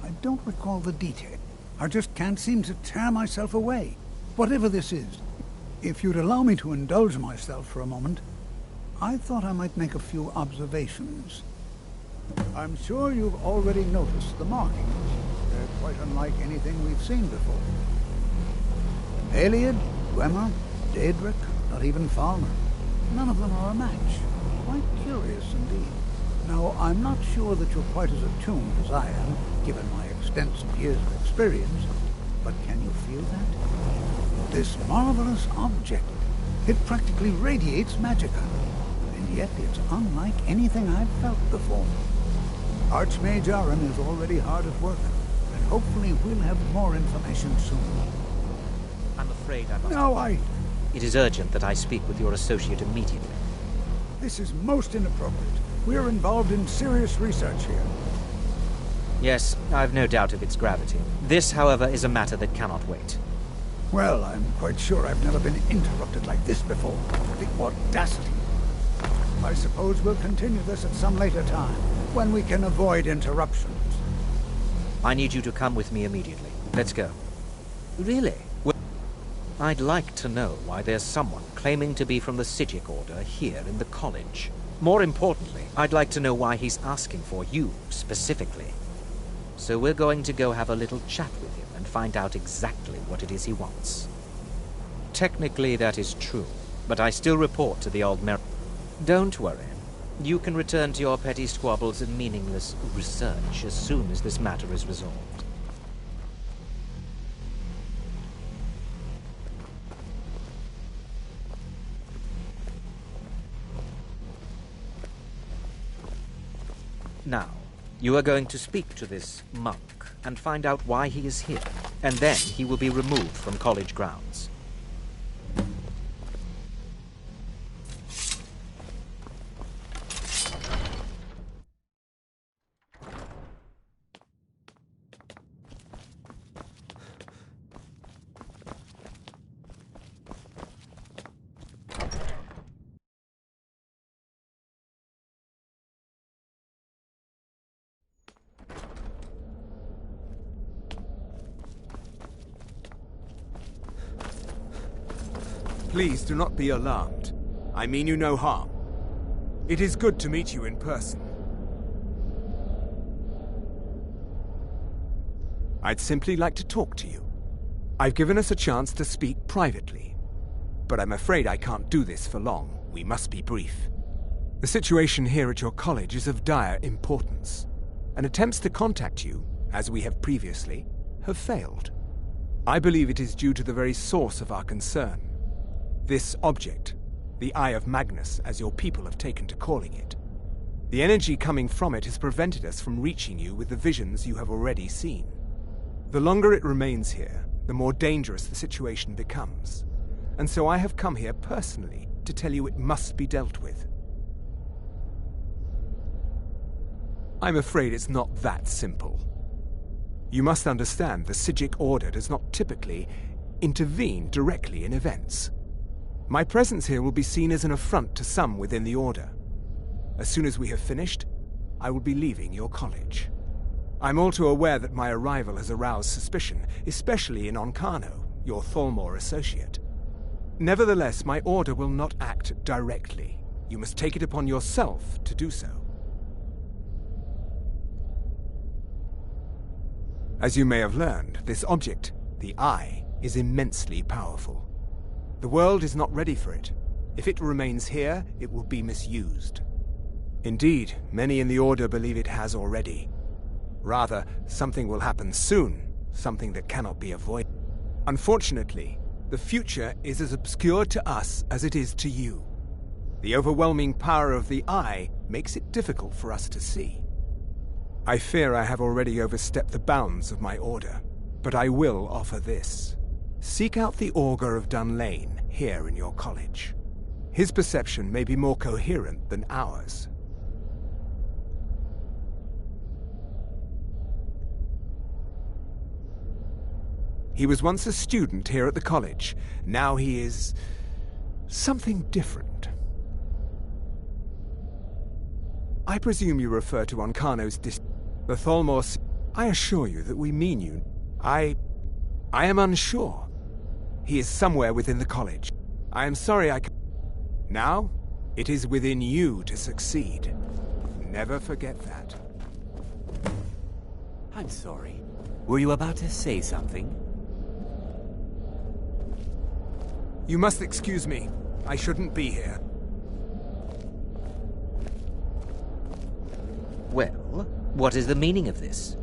I don't recall the detail. I just can't seem to tear myself away. Whatever this is, if you'd allow me to indulge myself for a moment, I thought I might make a few observations. I'm sure you've already noticed the markings. They're quite unlike anything we've seen before. Aliad, Dwemer, Daedric, not even Falmer. None of them are a match. Quite curious indeed. Now, I'm not sure that you're quite as attuned as I am, given my extensive years of experience, but can you feel that? This marvelous object, it practically radiates magicka, and yet it's unlike anything I've felt before. Archmage Aram is already hard at work, and hopefully we'll have more information soon. I'm afraid I must... No, It is urgent that I speak with your associate immediately. This is most inappropriate. We're involved in serious research here. Yes, I've no doubt of its gravity. This, however, is a matter that cannot wait. Well, I'm quite sure I've never been interrupted like this before. The audacity. I suppose we'll continue this at some later time, when we can avoid interruptions. I need you to come with me immediately. Let's go. Really? Well, I'd like to know why there's someone claiming to be from the Psijic Order here in the college. More importantly, I'd like to know why he's asking for you, specifically. So we're going to go have a little chat with him and find out exactly what it is he wants. Technically, that is true, but I still report to the old Mer... Don't worry. You can return to your petty squabbles and meaningless research as soon as this matter is resolved. Now, you are going to speak to this monk and find out why he is here, and then he will be removed from college grounds. Please do not be alarmed. I mean you no harm. It is good to meet you in person. I'd simply like to talk to you. I've given us a chance to speak privately. But I'm afraid I can't do this for long. We must be brief. The situation here at your college is of dire importance, and attempts to contact you, as we have previously, have failed. I believe it is due to the very source of our concern. This object, the Eye of Magnus, as your people have taken to calling it. The energy coming from it has prevented us from reaching you with the visions you have already seen. The longer it remains here, the more dangerous the situation becomes. And so I have come here personally to tell you it must be dealt with. I'm afraid it's not that simple. You must understand the Psijic Order does not typically intervene directly in events. My presence here will be seen as an affront to some within the Order. As soon as we have finished, I will be leaving your college. I'm all too aware that my arrival has aroused suspicion, especially in Onkano, your Thalmor associate. Nevertheless, my Order will not act directly. You must take it upon yourself to do so. As you may have learned, this object, the Eye, is immensely powerful. The world is not ready for it. If it remains here, it will be misused. Indeed, many in the Order believe it has already. Rather, something will happen soon, something that cannot be avoided. Unfortunately, the future is as obscure to us as it is to you. The overwhelming power of the Eye makes it difficult for us to see. I fear I have already overstepped the bounds of my Order, but I will offer this. Seek out the Augur of Dunlane here in your college. His perception may be more coherent than ours. He was once a student here at the college. Now he is... something different. I presume you refer to Onkano's the Thalmor... I assure you that we mean you. I am unsure. He is somewhere within the college. I am sorry I... Now, it is within you to succeed. Never forget that. I'm sorry. Were you about to say something? You must excuse me. I shouldn't be here. Well, what is the meaning of this?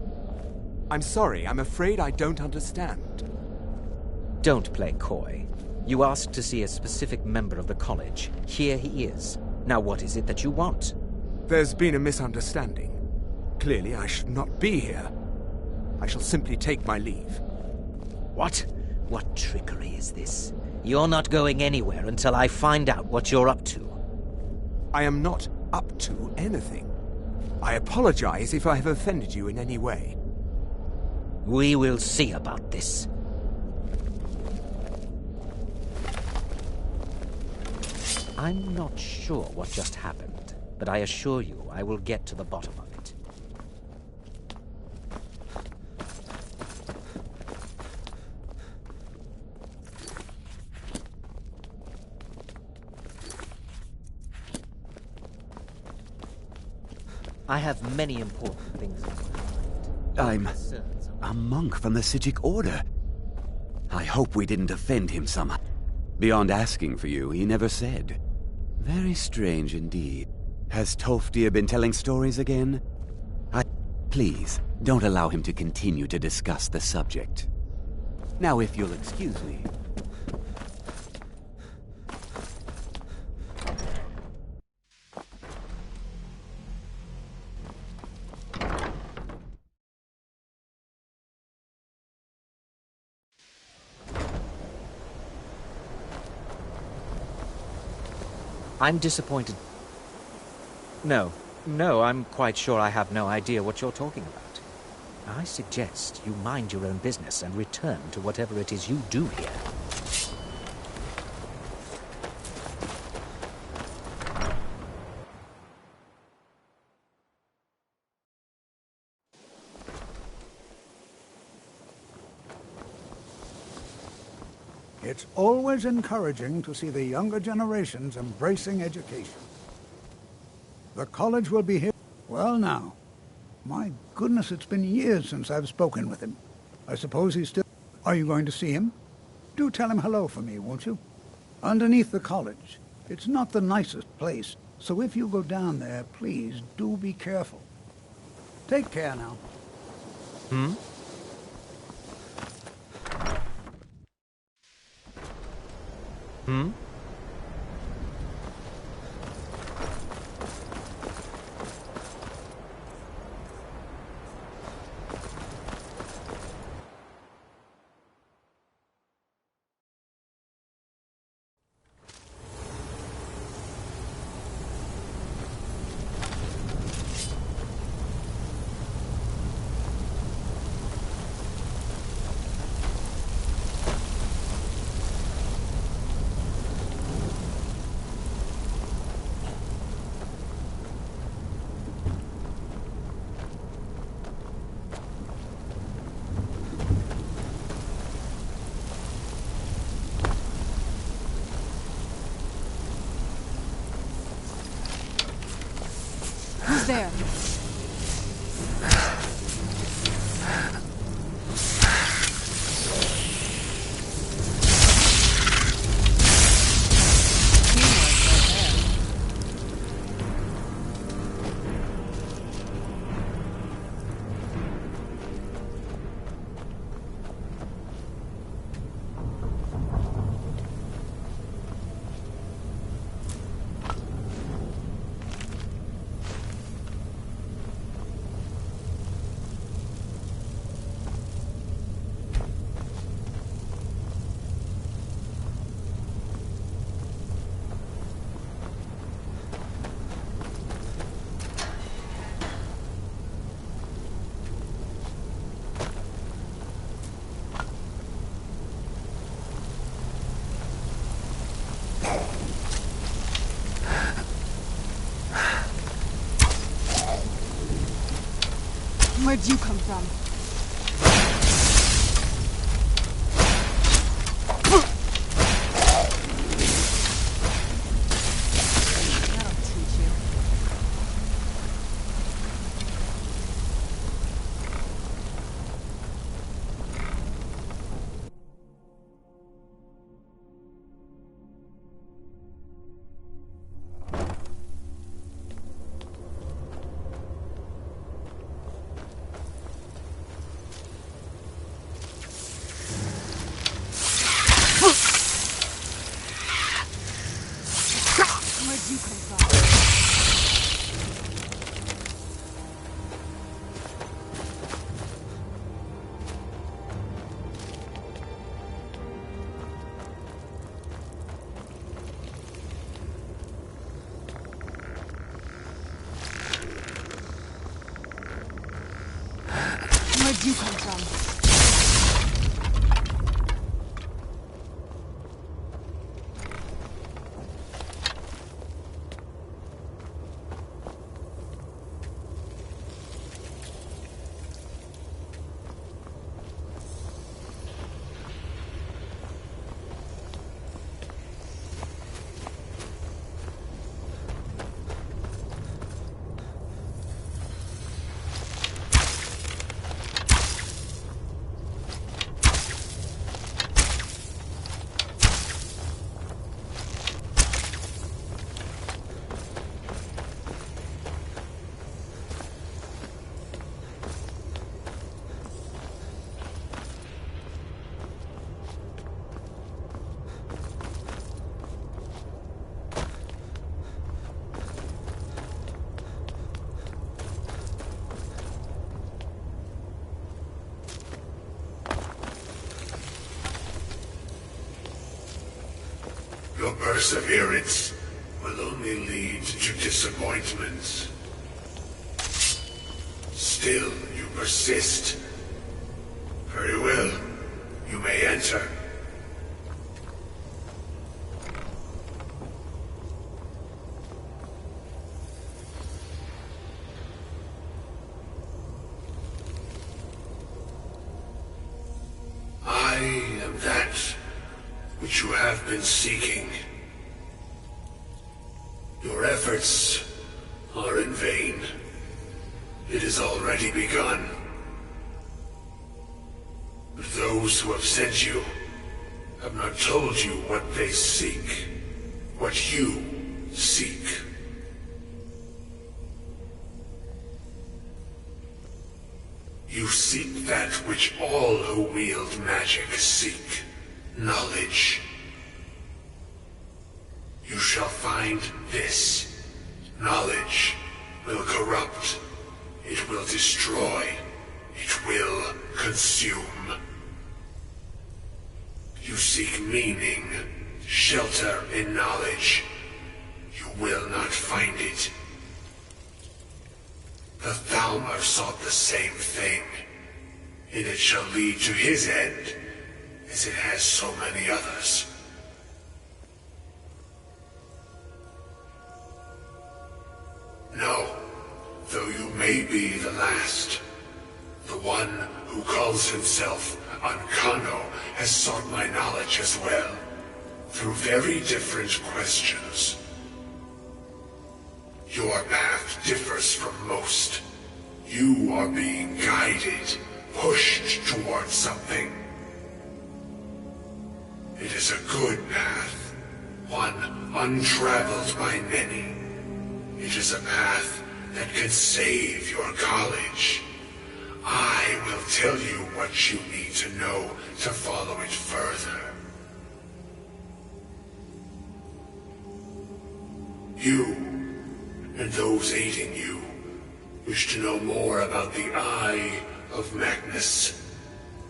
I'm sorry. I'm afraid I don't understand. Don't play coy. You asked to see a specific member of the college. Here he is. Now what is it that you want? There's been a misunderstanding. Clearly I should not be here. I shall simply take my leave. What? What trickery is this? You're not going anywhere until I find out what you're up to. I am not up to anything. I apologize if I have offended you in any way. We will see about this. I'm not sure what just happened, but I assure you I will get to the bottom of it. I have many important things in mind. I'm a monk from the Sijic Order. I hope we didn't offend him somehow. Beyond asking for you, he never said. Very strange indeed. Has Tolfdir been telling stories again? Please, don't allow him to continue to discuss the subject. Now, if you'll excuse me. I'm disappointed. No, I'm quite sure I have no idea what you're talking about. I suggest you mind your own business and return to whatever it is you do here. It's always encouraging to see the younger generations embracing education. The college will be here. Well now, my goodness, it's been years since I've spoken with him. I suppose he's still... Are you going to see him? Do tell him hello for me, won't you? Underneath the college. It's not the nicest place, so if you go down there, please do be careful. Take care now. Hmm? Hmm? Who's there? Where'd you come from? Where'd you come from? Your perseverance will only lead to disappointments. Still, you persist. Very well. You may enter. I am that which you have been seeking. Your efforts are in vain. It has already begun. But those who have sent you have not told you what they seek, what you seek. You seek that which all who wield magic seek. Knowledge. You shall find this. Knowledge will corrupt. It will destroy. It will consume. You seek meaning, shelter in knowledge. You will not find it. The Thalmor sought the same thing, and it shall lead to his end, as it has so many others. No, though you may be the last, the one who calls himself Ancano has sought my knowledge as well, through very different questions. Your path differs from most. You are being guided, pushed towards something. It is a good path, one untraveled by many. It is a path that can save your college. I will tell you what you need to know to follow it further. You, and those aiding you, wish to know more about the Eye of Magnus.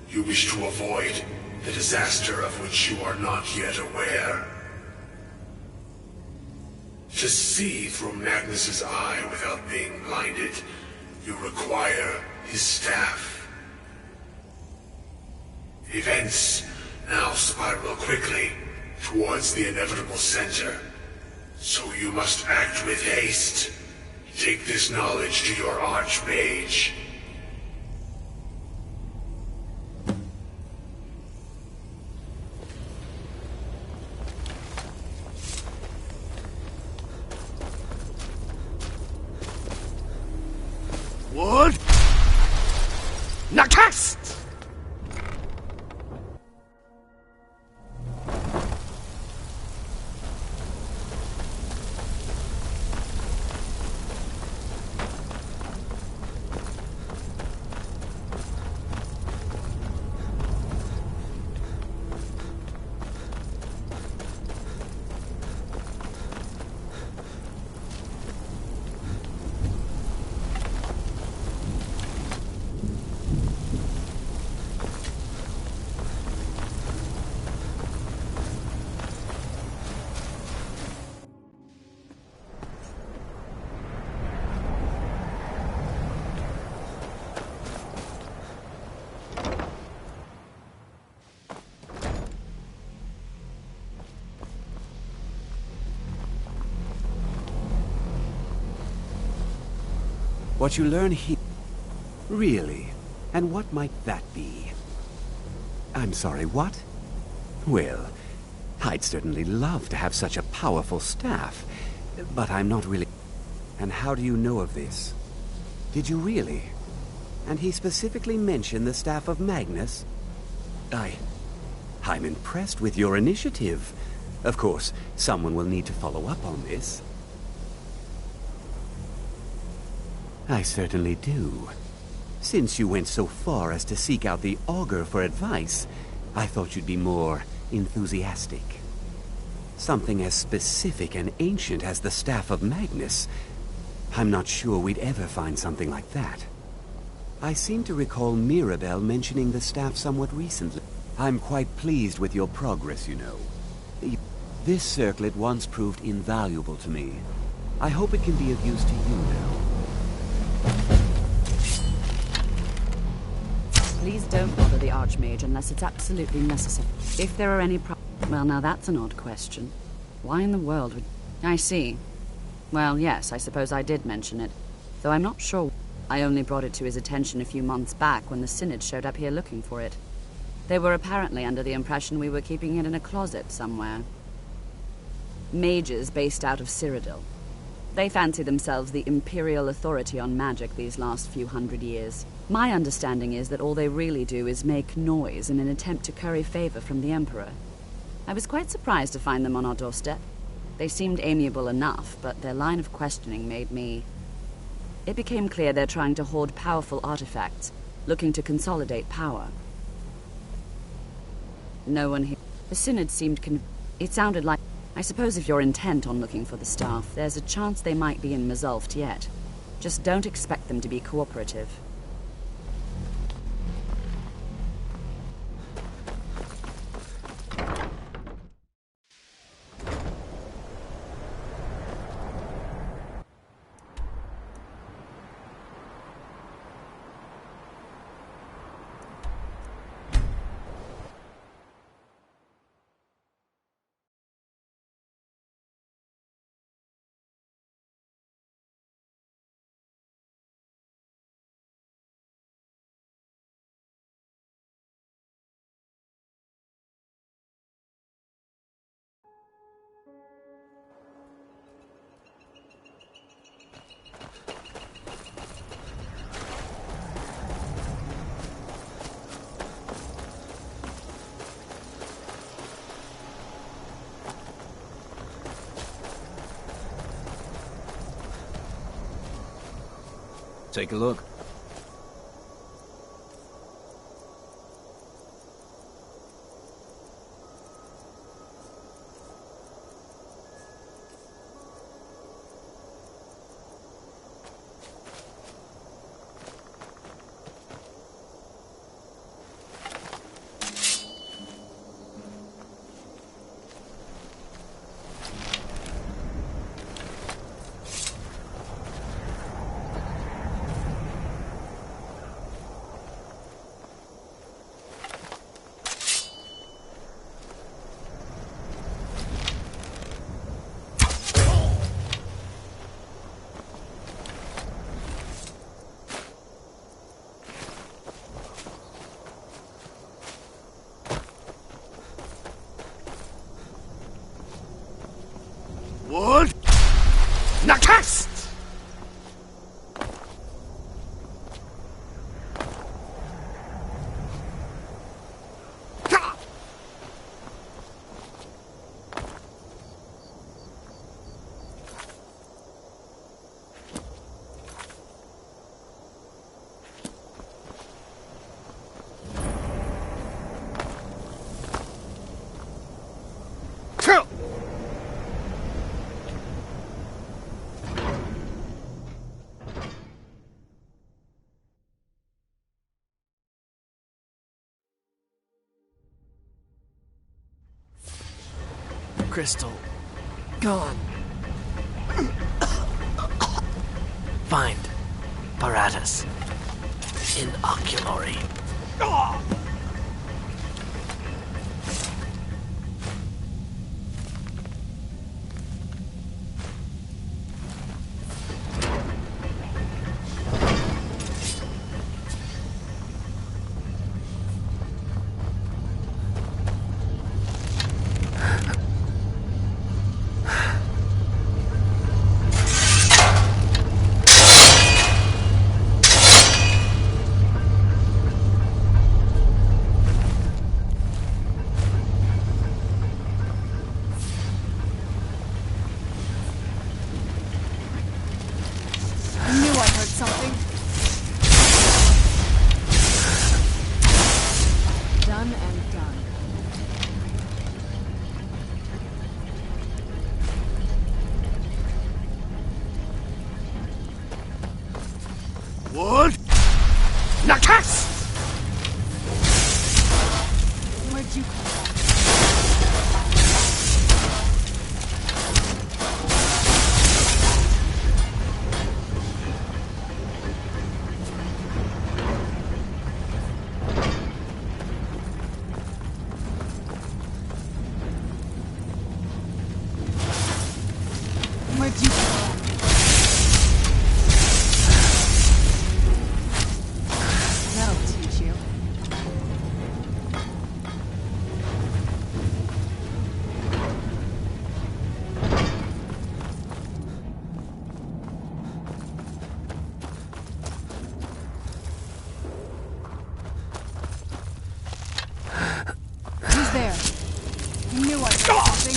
You wish to avoid the disaster of which you are not yet aware. To see through Magnus's eye without being blinded, you require his staff. Events now spiral quickly towards the inevitable center, so you must act with haste. Take this knowledge to your Archmage. Wood! Nakast! What you learn here... Really? And what might that be? I'm sorry, what? Well, I'd certainly love to have such a powerful staff, but I'm not really... And how do you know of this? Did you really? And he specifically mentioned the staff of Magnus? I'm impressed with your initiative. Of course, someone will need to follow up on this. I certainly do. Since you went so far as to seek out the Augur for advice, I thought you'd be more enthusiastic. Something as specific and ancient as the Staff of Magnus. I'm not sure we'd ever find something like that. I seem to recall Mirabelle mentioning the staff somewhat recently. I'm quite pleased with your progress, you know. This circlet once proved invaluable to me. I hope it can be of use to you now. Please don't bother the Archmage unless it's absolutely necessary. If there are any Well, now that's an odd question. Why in the world would... I see. Well, yes, I suppose I did mention it. Though I'm not sure. I only brought it to his attention a few months back when the Synod showed up here looking for it. They were apparently under the impression we were keeping it in a closet somewhere. Mages based out of Cyrodiil. They fancy themselves the imperial authority on magic these last few hundred years. My understanding is that all they really do is make noise in an attempt to curry favor from the Emperor. I was quite surprised to find them on our doorstep. They seemed amiable enough, but their line of questioning made me... It became clear they're trying to hoard powerful artifacts, looking to consolidate power. No one here... The Synod seemed It sounded like... I suppose if you're intent on looking for the staff, there's a chance they might be in Mazulft yet. Just don't expect them to be cooperative. Take a look. Wood! Nakast! crystal. Gone. Find Paratus. In oculory. Something. Done and done. What? Nakas! Where'd you come from? Where'd you come from? That'll teach you. Who's there? I knew I heard something.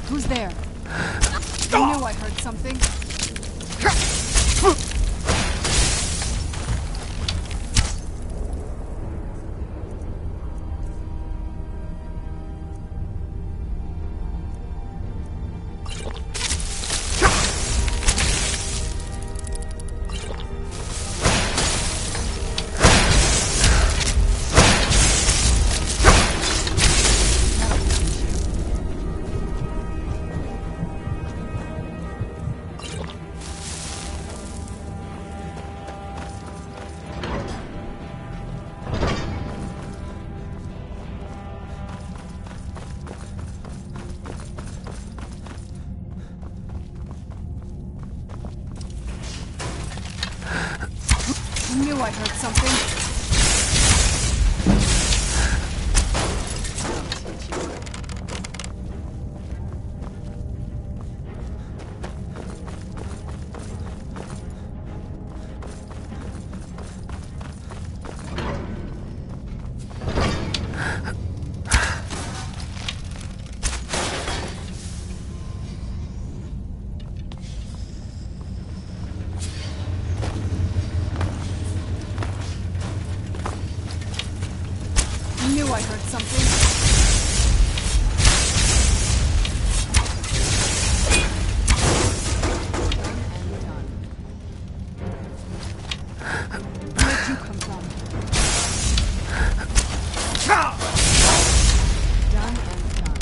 Who's there? I knew I heard something. I knew I heard something. I knew I heard something. Where'd you come from? Done and done.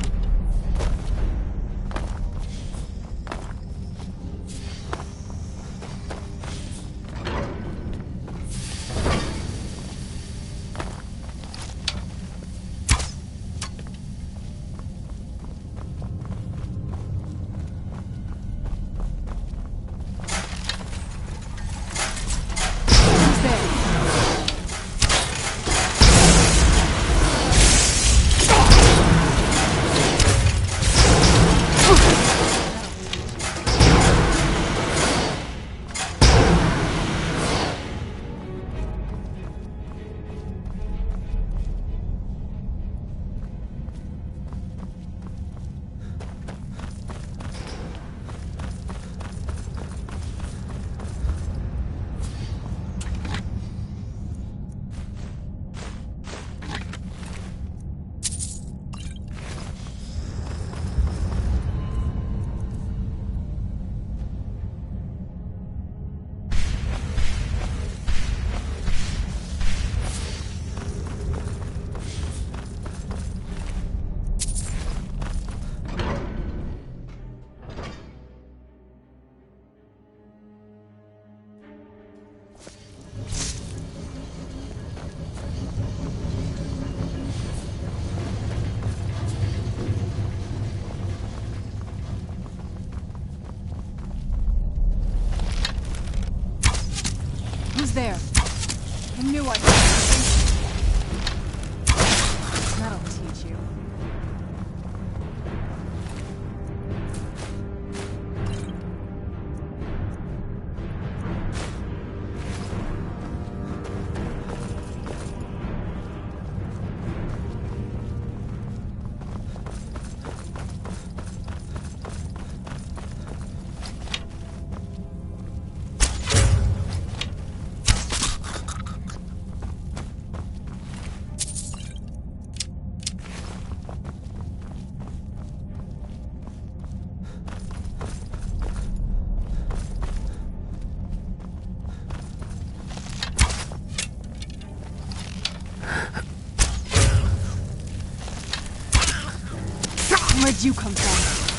Where'd you come from?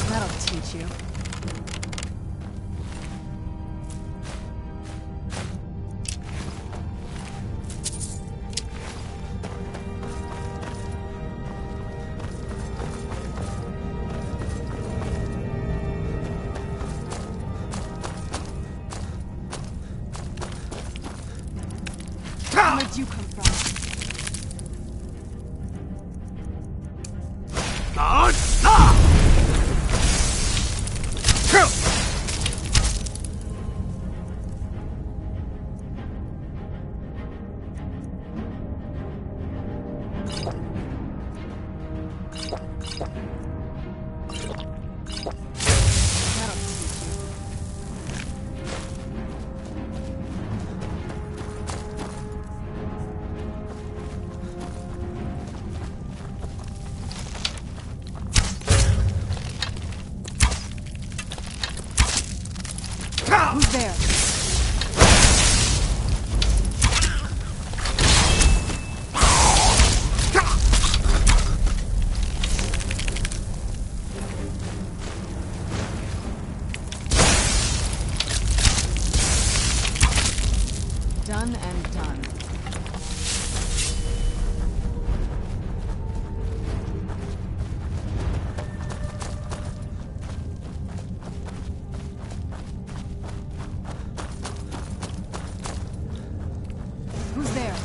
That'll teach you. Where'd you come from? Who's there? Done and done. Who's there?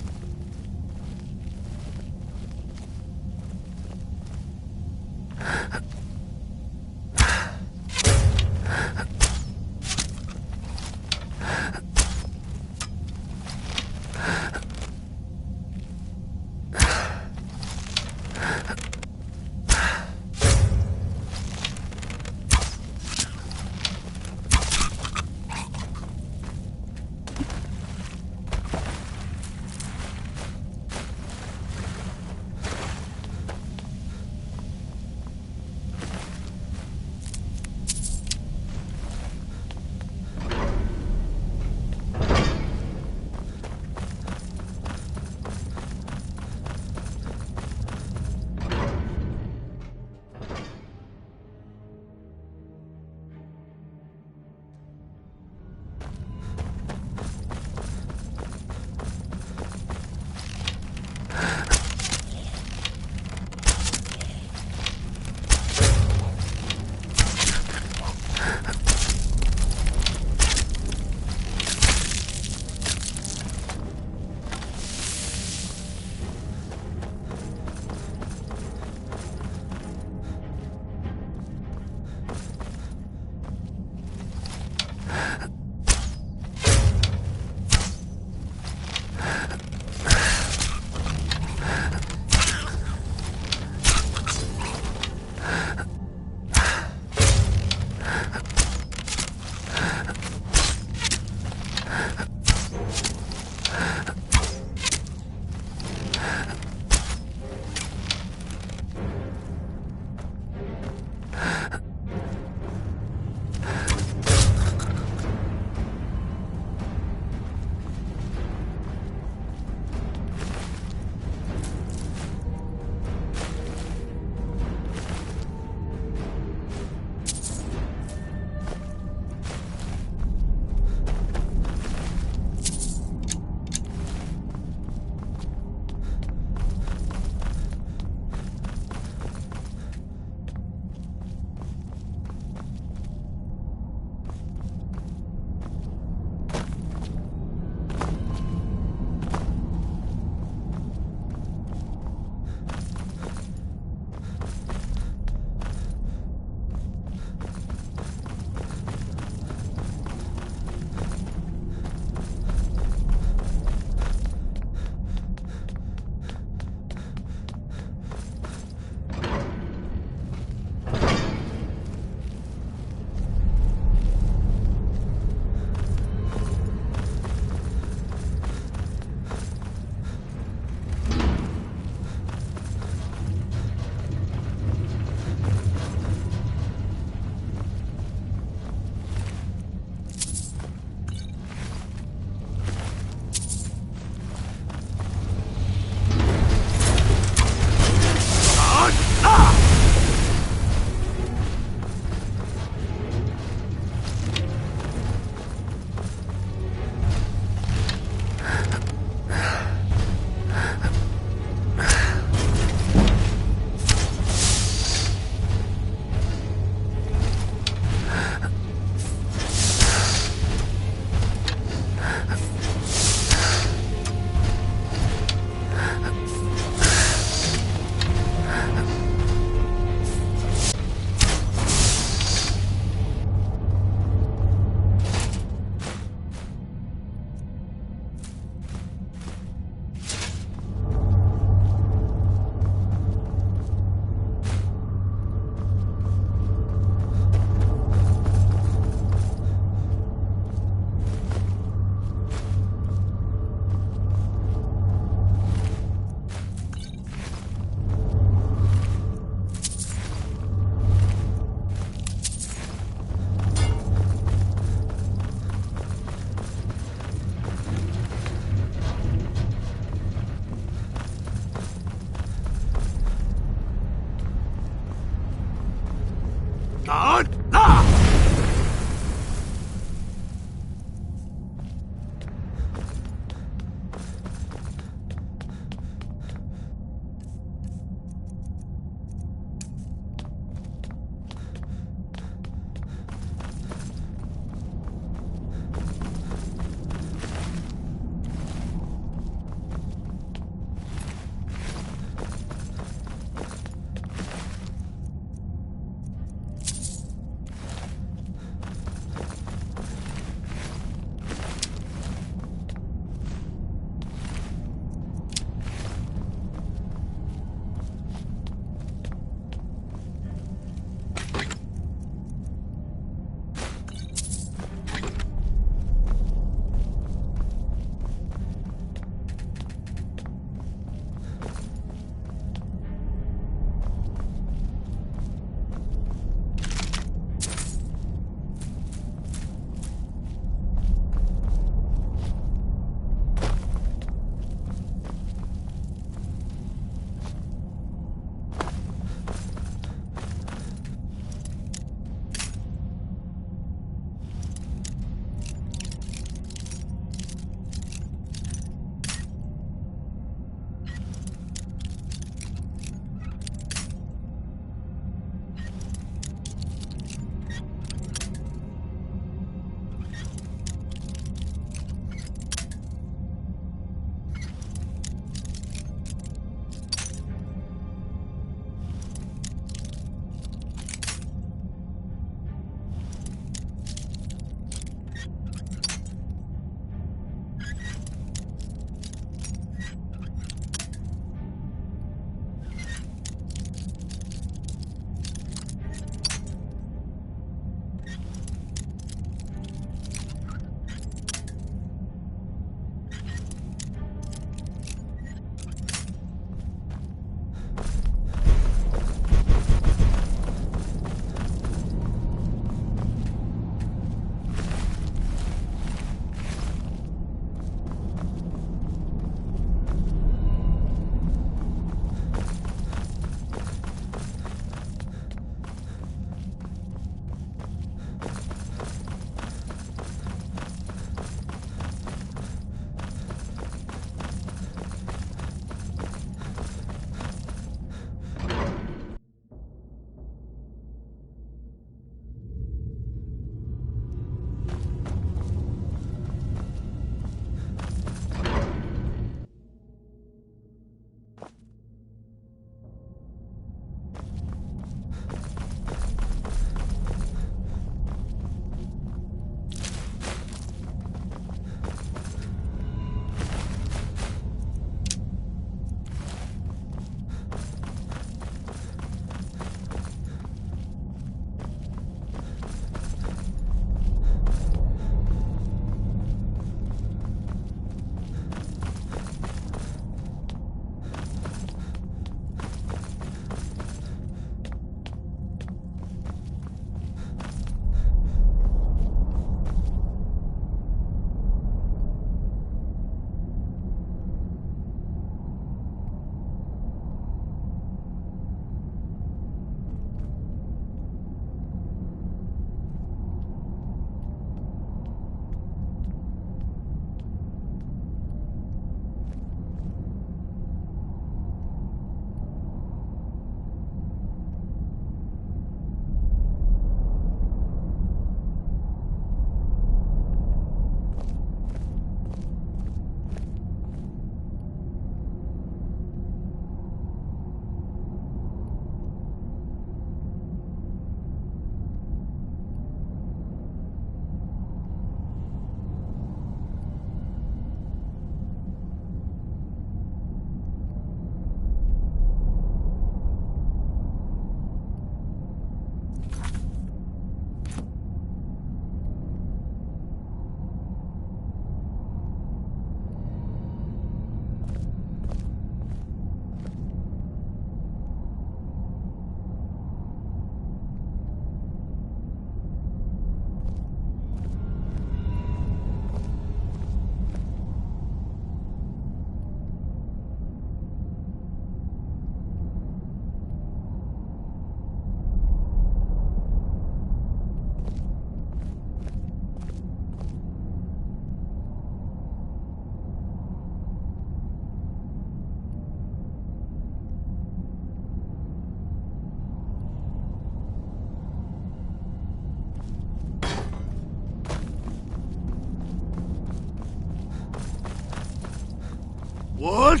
What?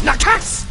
Nakas!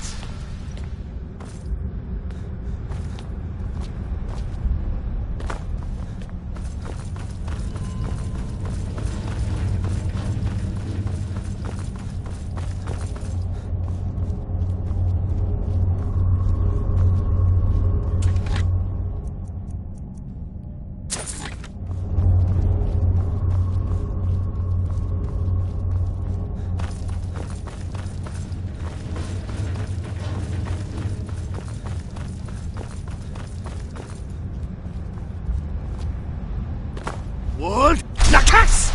What? Nakas!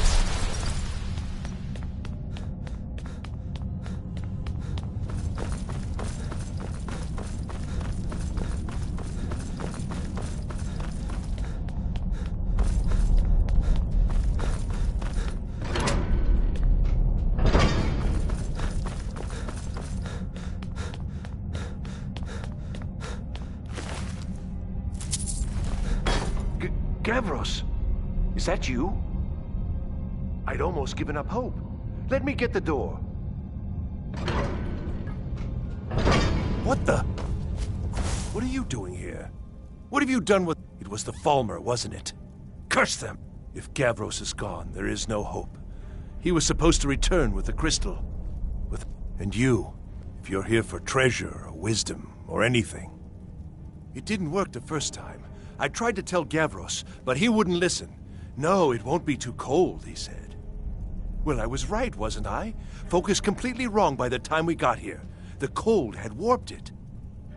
Gavros, is that you? I'd almost given up hope. Let me get the door. What the? What are you doing here? What have you done with... It was the Falmer, wasn't it? Curse them! If Gavros is gone, there is no hope. He was supposed to return with the crystal. And you, if you're here for treasure or wisdom or anything. It didn't work the first time. I tried to tell Gavros, but he wouldn't listen. No, it won't be too cold, he said. Well, I was right, wasn't I? Focus completely wrong by the time we got here. The cold had warped it.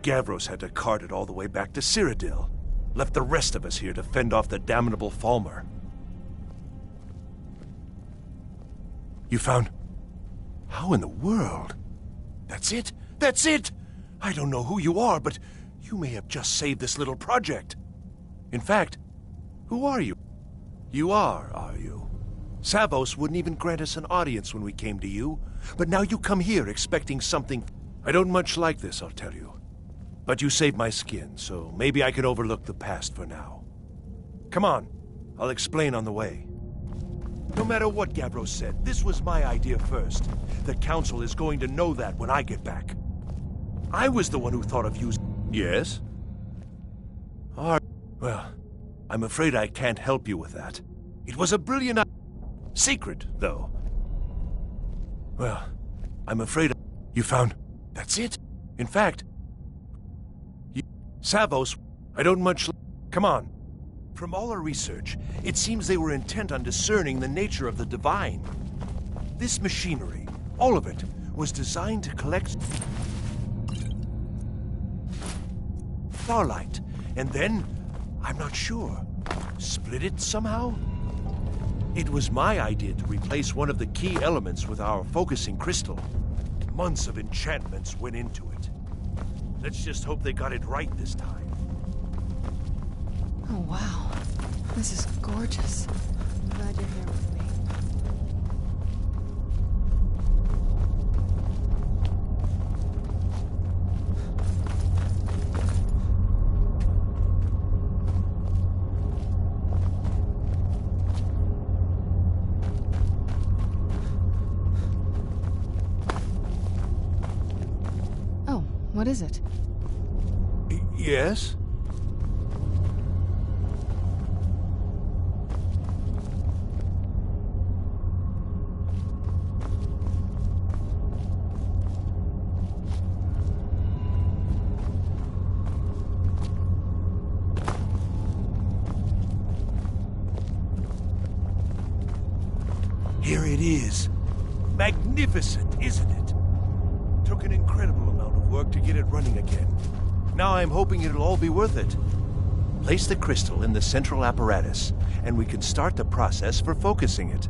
Gavros had to cart it all the way back to Cyrodiil. Left the rest of us here to fend off the damnable Falmer. You found... How in the world? That's it? That's it! I don't know who you are, but you may have just saved this little project. In fact, who are you? You are you? Savos wouldn't even grant us an audience when we came to you, but now you come here expecting something... I don't much like this, I'll tell you. But you saved my skin, so maybe I can overlook the past for now. Come on, I'll explain on the way. No matter what Gavros said, this was my idea first. The Council is going to know that when I get back. I was the one who thought of using... Yes? Well, I'm afraid I can't help you with that. It was a brilliant secret, though. Well, I'm afraid you found... That's it? In fact... Savos, I don't much... Come on. From all our research, it seems they were intent on discerning the nature of the divine. This machinery, all of it, was designed to collect... starlight, and then, I'm not sure, split it somehow? It was my idea to replace one of the key elements with our focusing crystal. Months of enchantments went into it. Let's just hope they got it right this time. Oh, wow. This is gorgeous. I'm glad you're here with me. Oh, what is it? Yes? Here it is. Magnificent, isn't it? Took an incredible amount of work to get it running again. Now I'm hoping it'll all be worth it. Place the crystal in the central apparatus, and we can start the process for focusing it.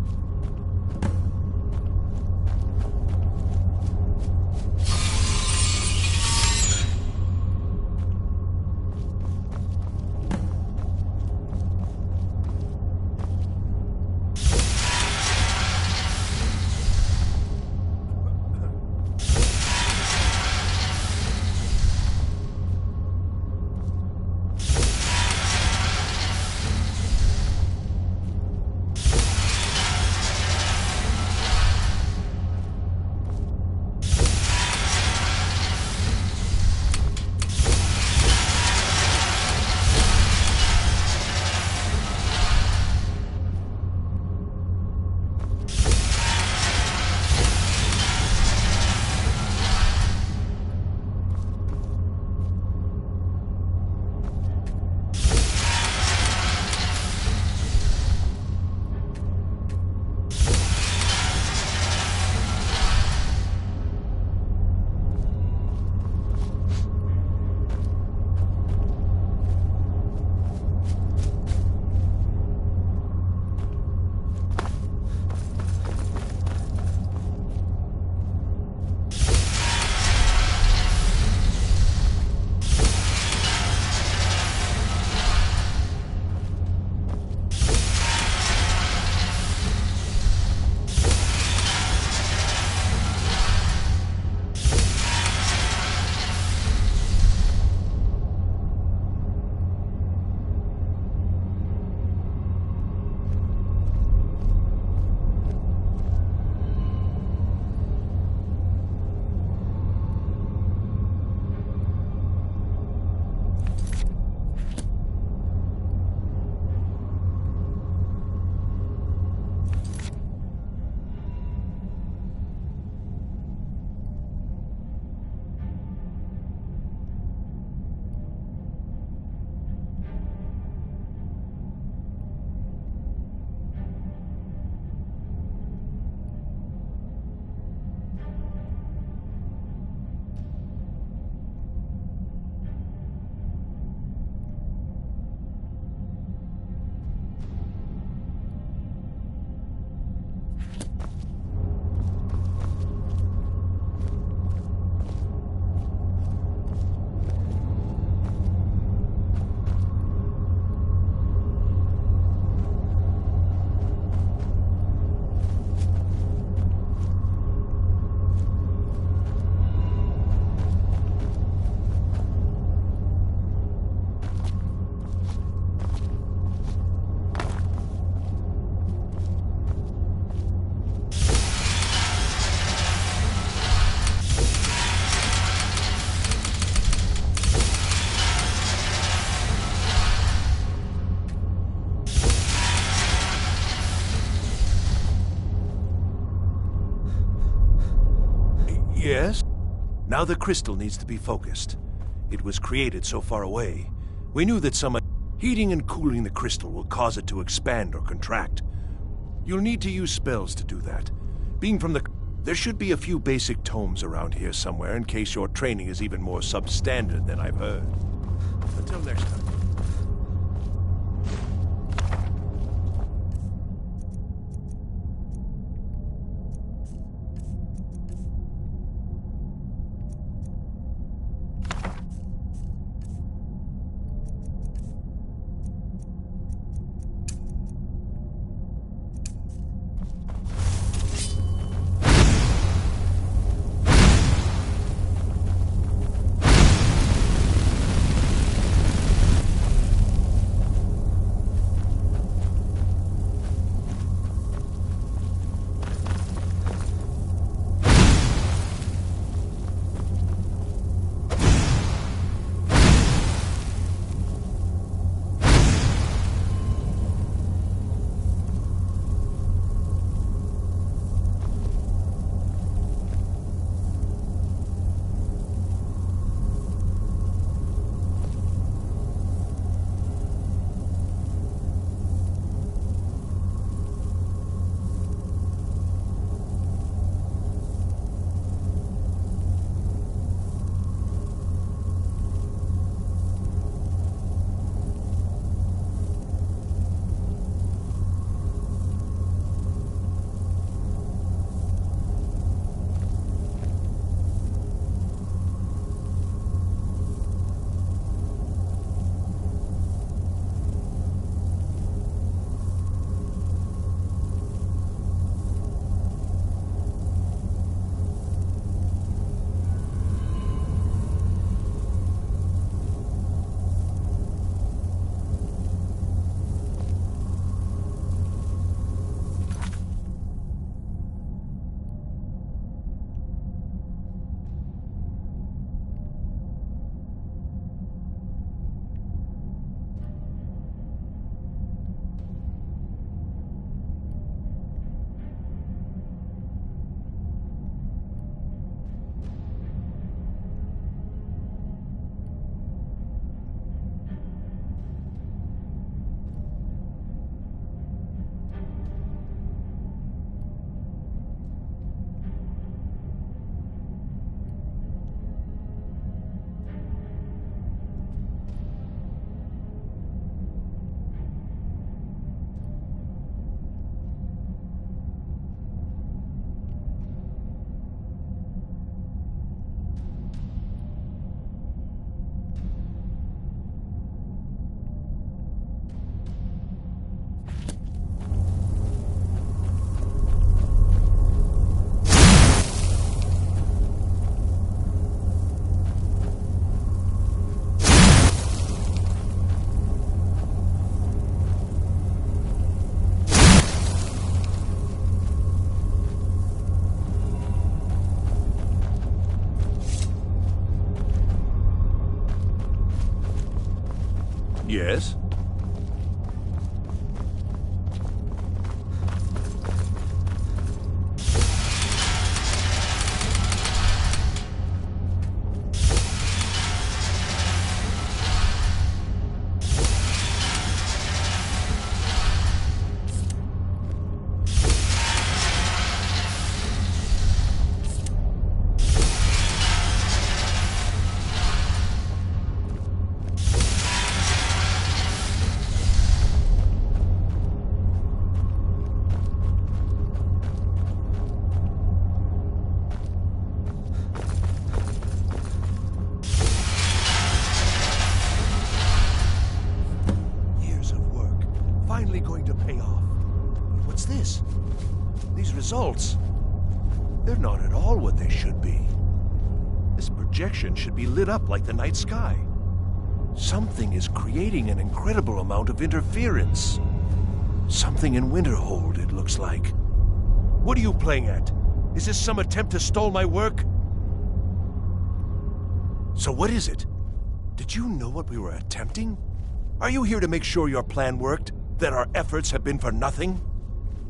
Yes? Now the crystal needs to be focused. It was created so far away. We knew that some heating and cooling the crystal will cause it to expand or contract. You'll need to use spells to do that. Being from the... There should be a few basic tomes around here somewhere in case your training is even more substandard than I've heard. Until next time. Yes? Finally going to pay off. What's this? These results, they're not at all what they should be. This projection should be lit up like the night sky. Something is creating an incredible amount of interference. Something in Winterhold, it looks like. What are you playing at? Is this some attempt to stall my work? So what is it? Did you know what we were attempting? Are you here to make sure your plan worked? That our efforts have been for nothing?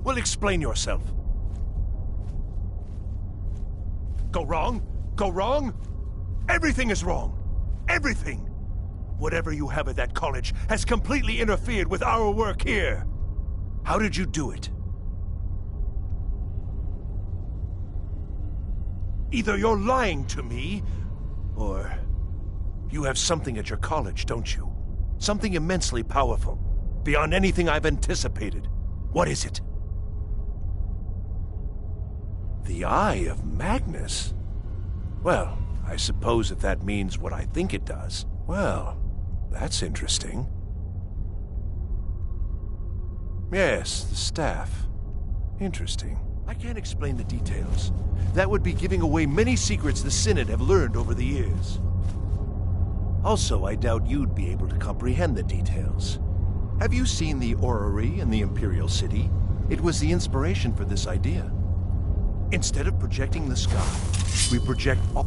Well, explain yourself. Go wrong? Go wrong? Everything is wrong. Everything. Whatever you have at that college has completely interfered with our work here. How did you do it? Either you're lying to me, or you have something at your college, don't you? Something immensely powerful, beyond anything I've anticipated. What is it? The Eye of Magnus? Well, I suppose if that means what I think it does, well, that's interesting. Yes, the staff. Interesting. I can't explain the details. That would be giving away many secrets the Synod have learned over the years. Also, I doubt you'd be able to comprehend the details. Have you seen the orrery in the Imperial City? It was the inspiration for this idea. Instead of projecting the sky, we project all...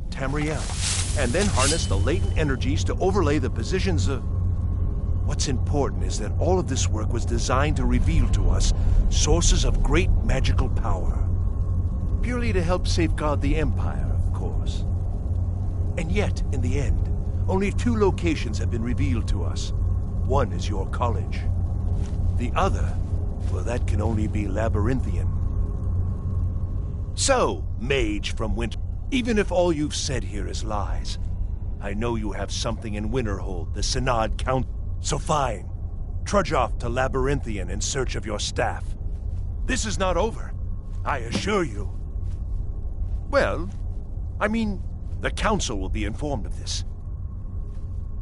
Tamriel, and then harness the latent energies to overlay the positions of... What's important is that all of this work was designed to reveal to us sources of great magical power. Purely to help safeguard the Empire, of course. And yet, in the end, only 2 locations have been revealed to us. One is your college. The other, well, that can only be labyrinthian. So, mage from Winter, even if all you've said here is lies, I know you have something in Winterhold the Synod count. So fine. Trudge off to Labyrinthian in search of your staff. This is not over, I assure you. Well, I mean, the Council will be informed of this.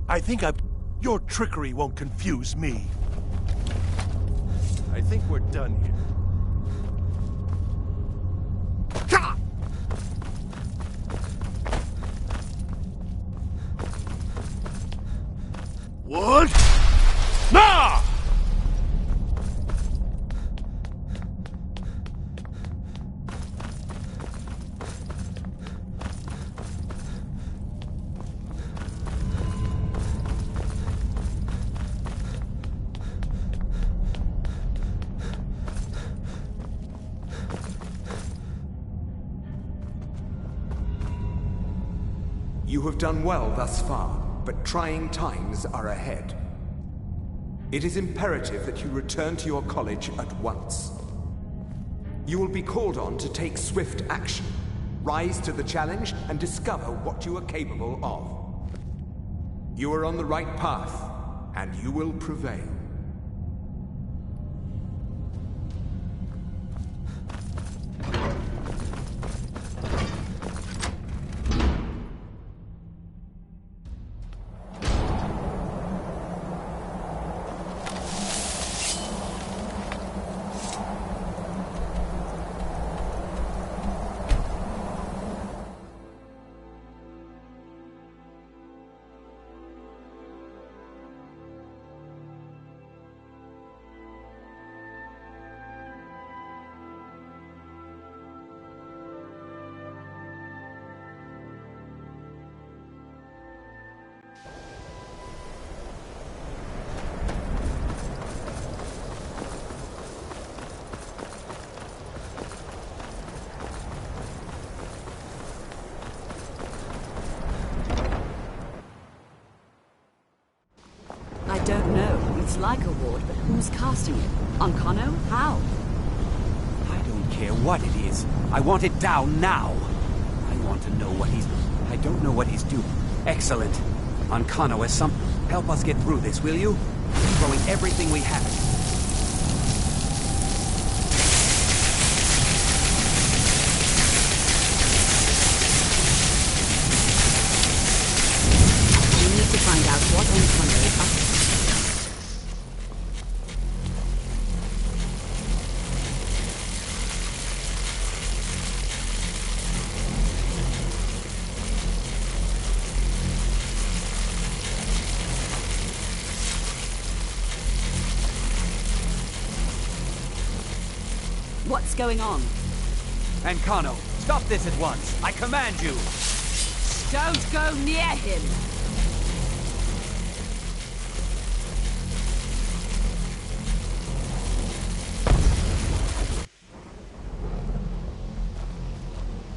I think your trickery won't confuse me. I think we're done here. What? Nah! You have done well thus far, but trying times are ahead. It is imperative that you return to your college at once. You will be called on to take swift action, rise to the challenge, and discover what you are capable of. You are on the right path, and you will prevail. I don't know. It's like a ward, but who's casting it? On Kano? How? I don't care what it is. I want it down now. I want to know what he's... I don't know what he's doing. Excellent. On Kano has some... Help us get through this, will you? We're throwing everything we have. We need to find out what on Kano is up to. What's going on? And Kano, stop this at once. I command you. Don't go near him!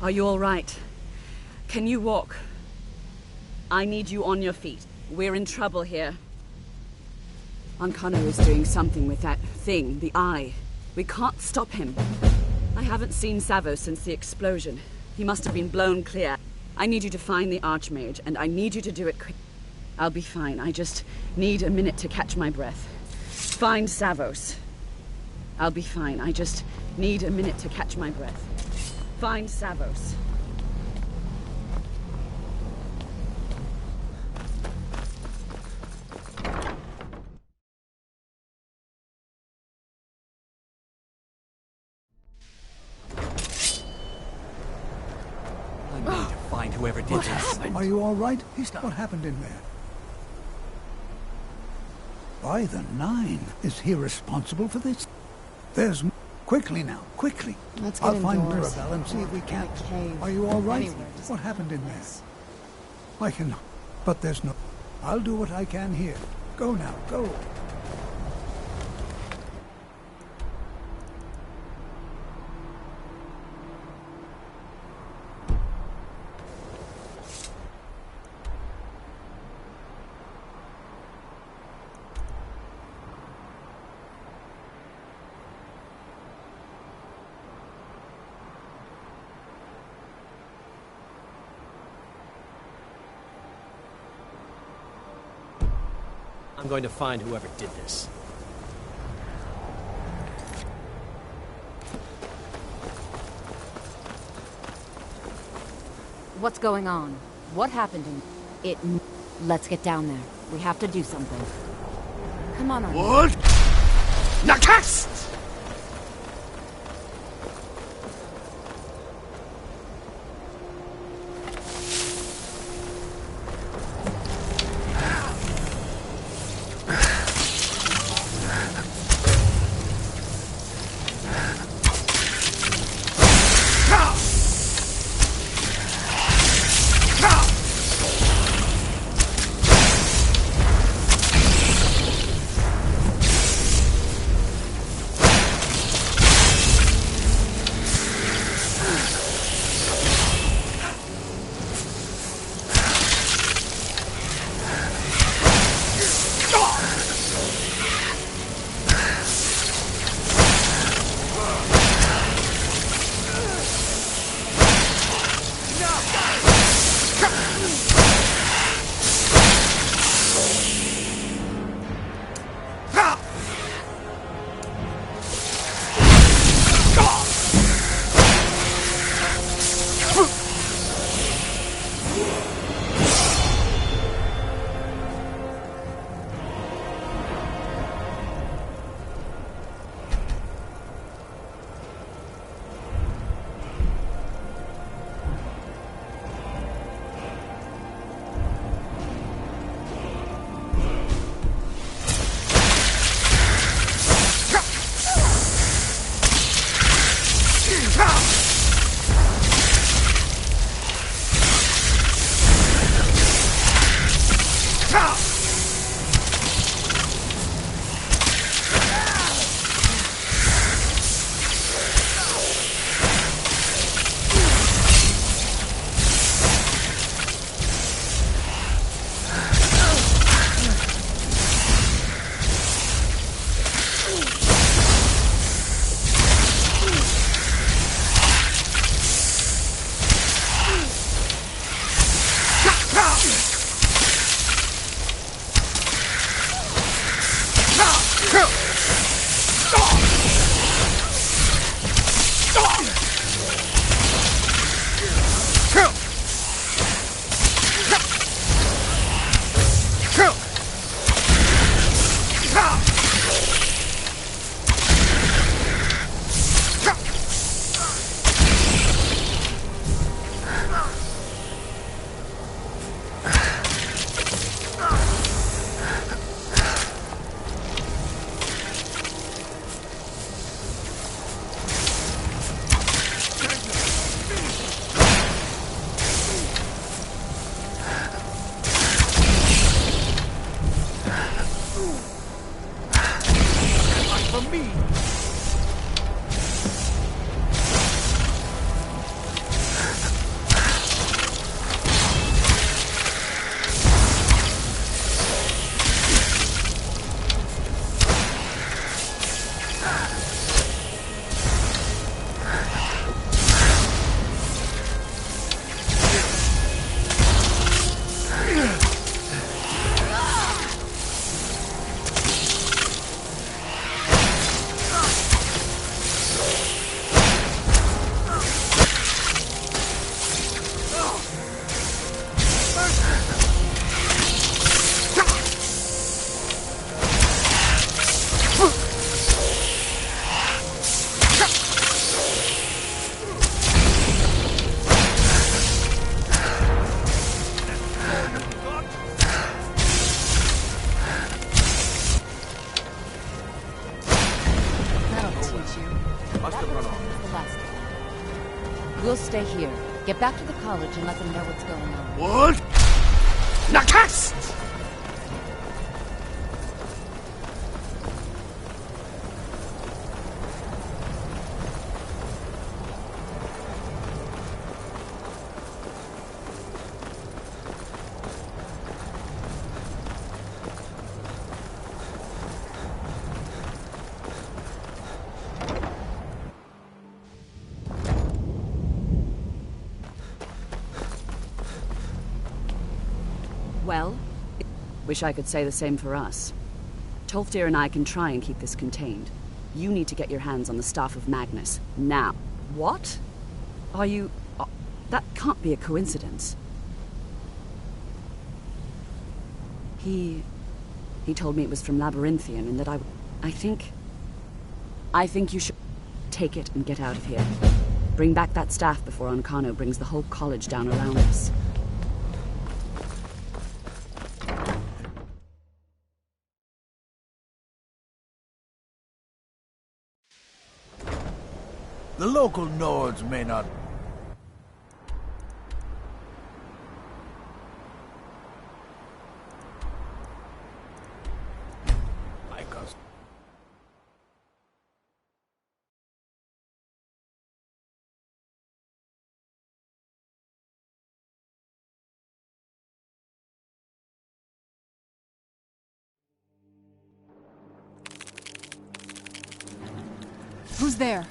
Are you all right? Can you walk? I need you on your feet. We're in trouble here. Ancano is doing something with that thing, the eye. We can't stop him. I haven't seen Savo since the explosion. He must have been blown clear. I need you to find the Archmage, and I need you to do it quick. I'll be fine. I just need a minute to catch my breath. Find Savos. I'll be fine. I just need a minute to catch my breath. Find Savos. I'm going to find whoever did this. Are you all right? What happened in there? By the 9, is he responsible for this? There's... Quickly now, quickly. Let's get I'll find indoors. Mirabelle and see if we In can't... a cave. Are you all right? Anywhere, just What happened in there? I can... But there's no... I'll do what I can here. Go now, go. I'm going to find whoever did this. What's going on? What happened in it? Let's get down there. We have to do something. Come on. What? Nakast! We'll stay here. Get back to the college and let them know what's going on. What? Nakast! Well, wish I could say the same for us. Tolfdir and I can try and keep this contained. You need to get your hands on the staff of Magnus. Now. What? Are you... that can't be a coincidence. He told me it was from Labyrinthian and that I think you should take it and get out of here. Bring back that staff before Ancano brings the whole college down around us. The local Nords may not... like us. Who's there?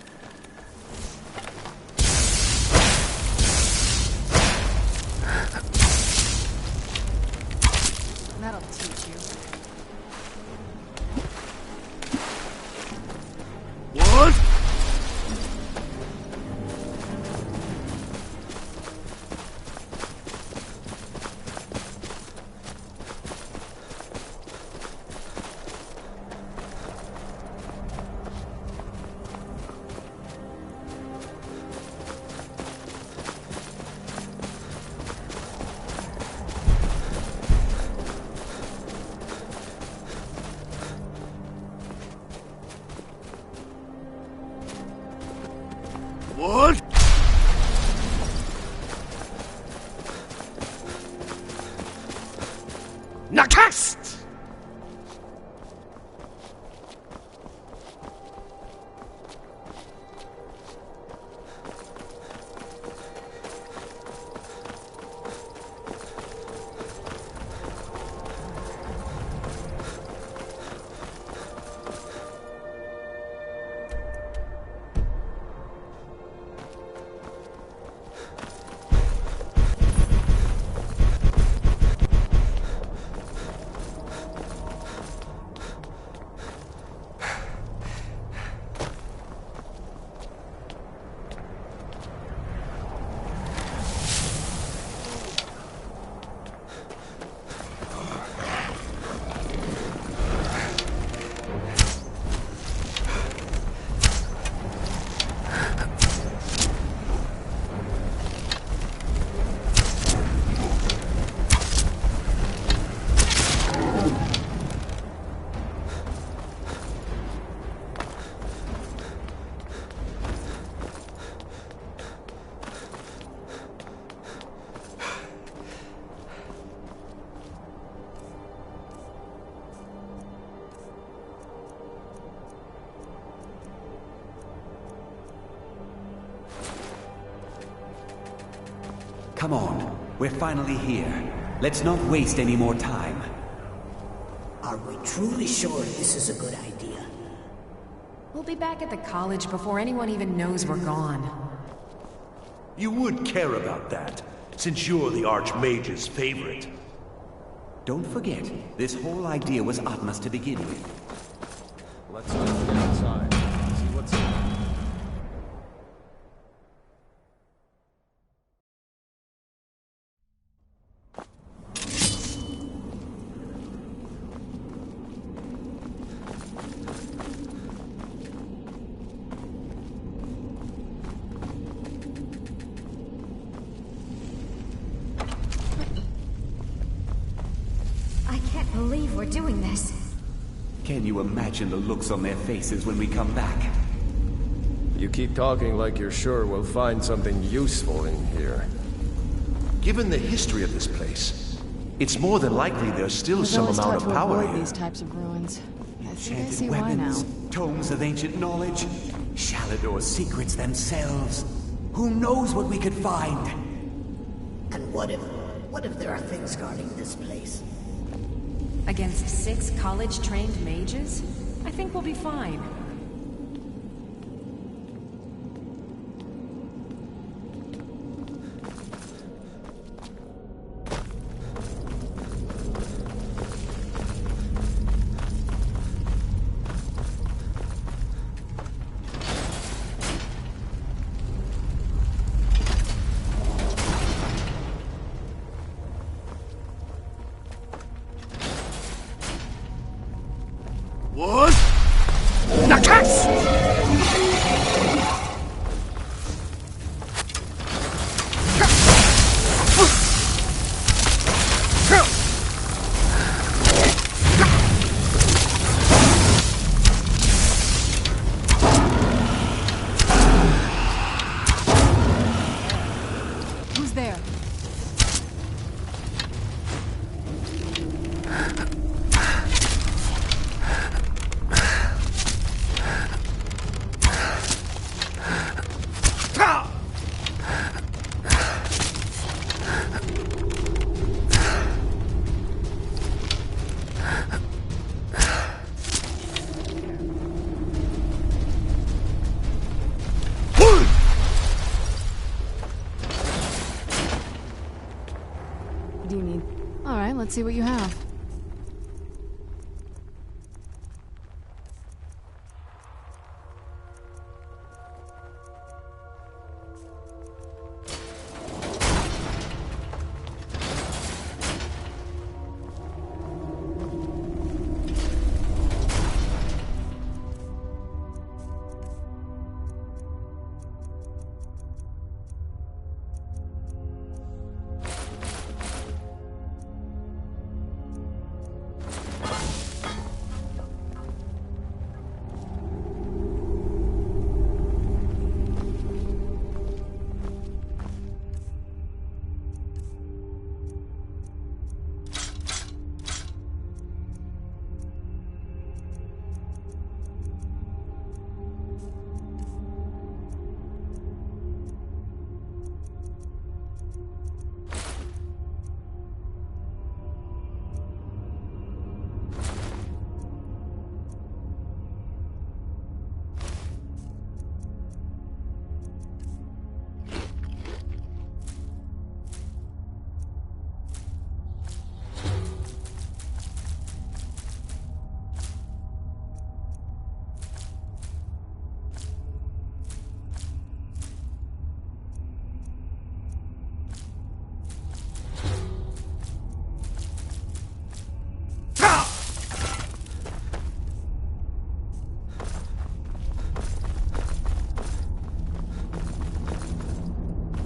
That'll teach you. What? What? Nakast! Come on. We're finally here. Let's not waste any more time. Are we truly sure this is a good idea? We'll be back at the college before anyone even knows we're gone. You would care about that, since you're the Archmage's favorite. Don't forget, this whole idea was Atma's to begin with. Let's go outside. See what's in. I can't believe we're doing this. Can you imagine the looks on their faces when we come back? You keep talking like you're sure we'll find something useful in here. Given the history of this place, it's more than likely there's still I've some always amount taught of to power avoid here. these types of ruins. I think I Enchanted see why now. weapons, tomes of ancient knowledge, Shalador's secrets themselves. Who knows what we could find? And what if there are things guarding this place? Against 6 college-trained mages? I think we'll be fine. What? Nakas! Who's there? What do you need? All right, let's see what you have.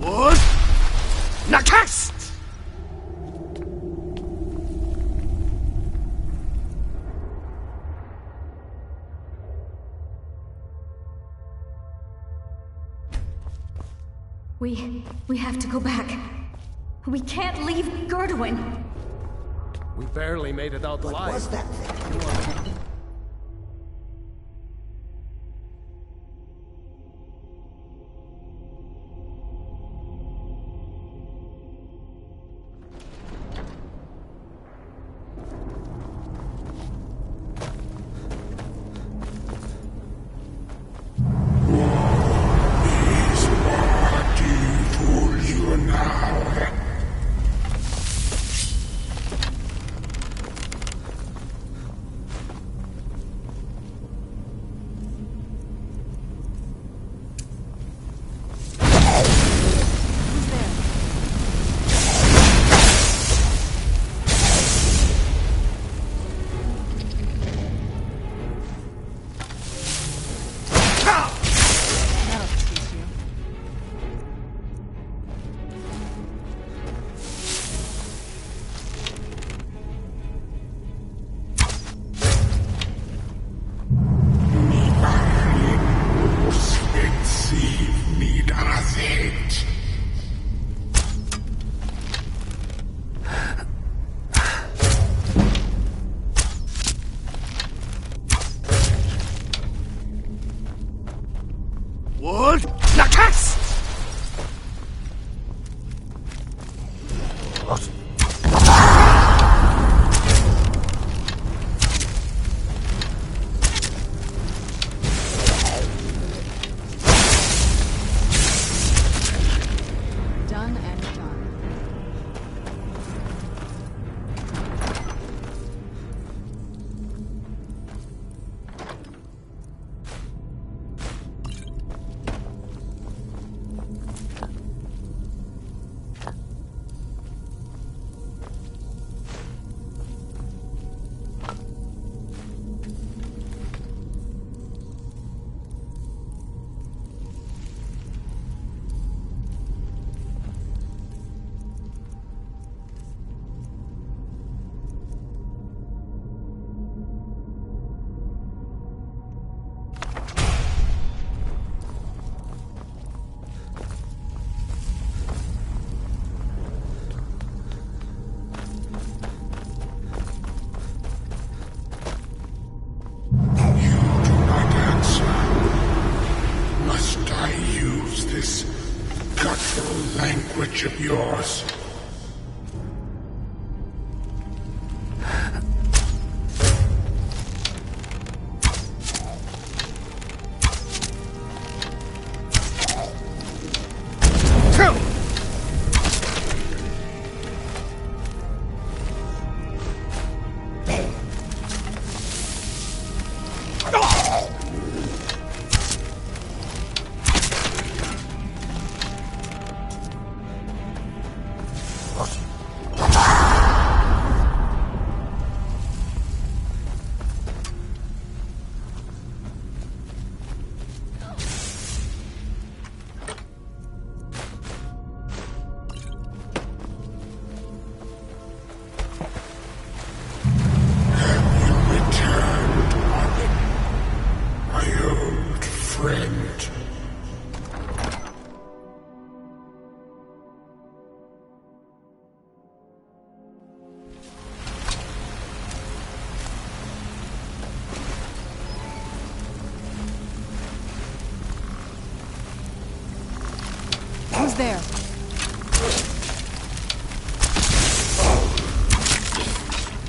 What? Nakas! We have to go back. We can't leave Gerduin. We barely made it out alive. What was that thing? Wood, Nakas! Done and done. Must I use this guttural language of yours? Who's there?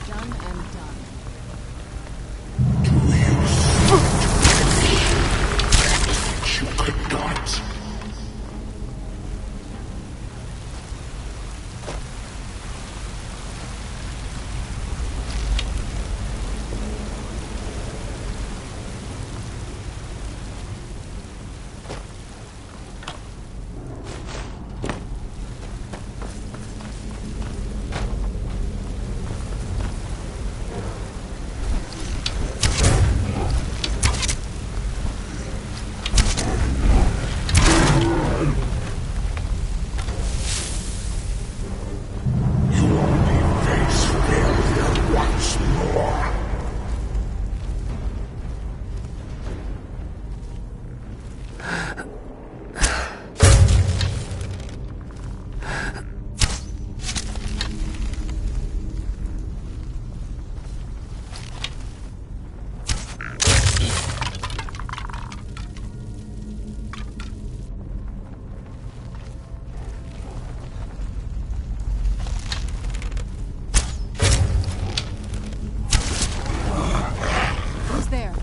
Done and done. You could not. Who's there?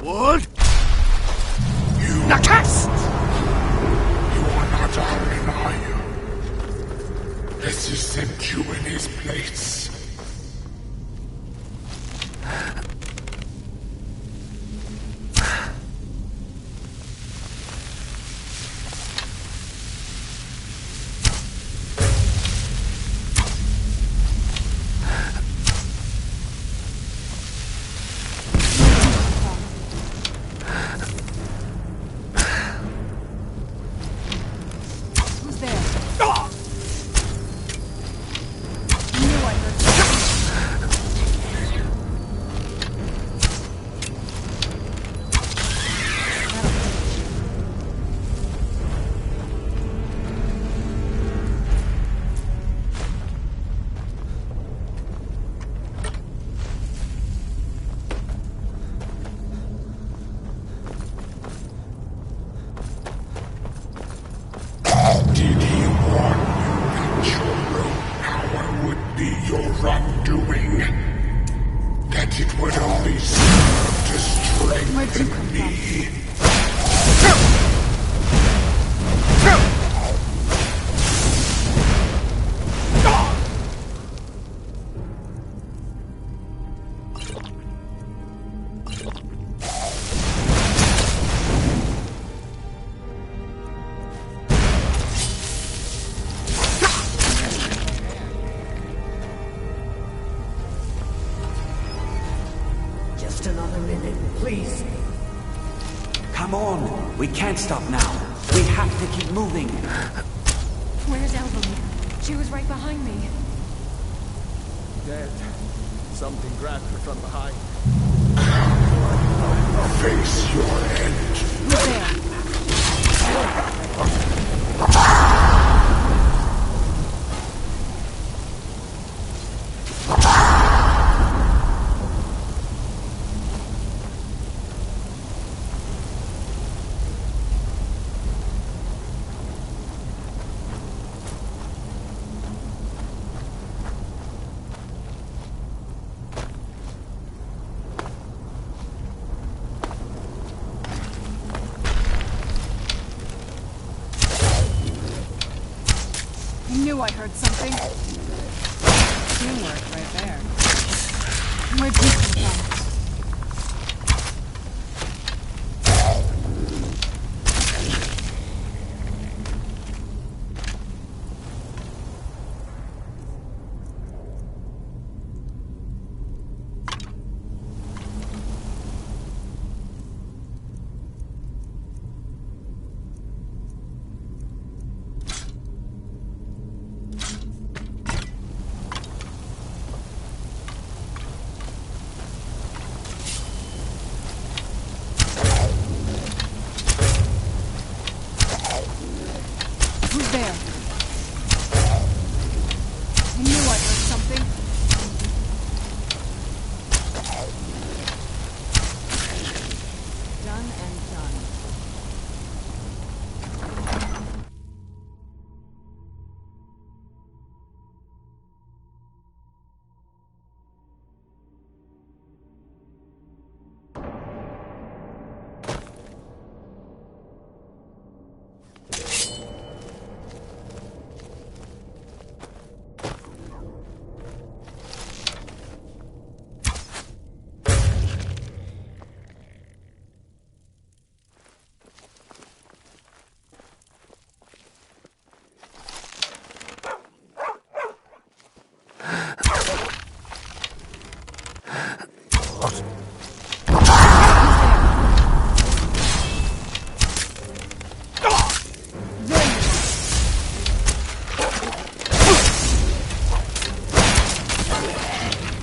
Wood? You... Nakas! You are not Aaron, are you? Let's just send you in his place. Who's there? We can't stop now. We have to keep moving. Where's Evelyn? She was right behind me. Dead. Something grabbed her from behind. Face your end. Who's there? I knew I heard something. Teamwork right there. Where'd you come from? Who's there? I knew I heard something. Done and done.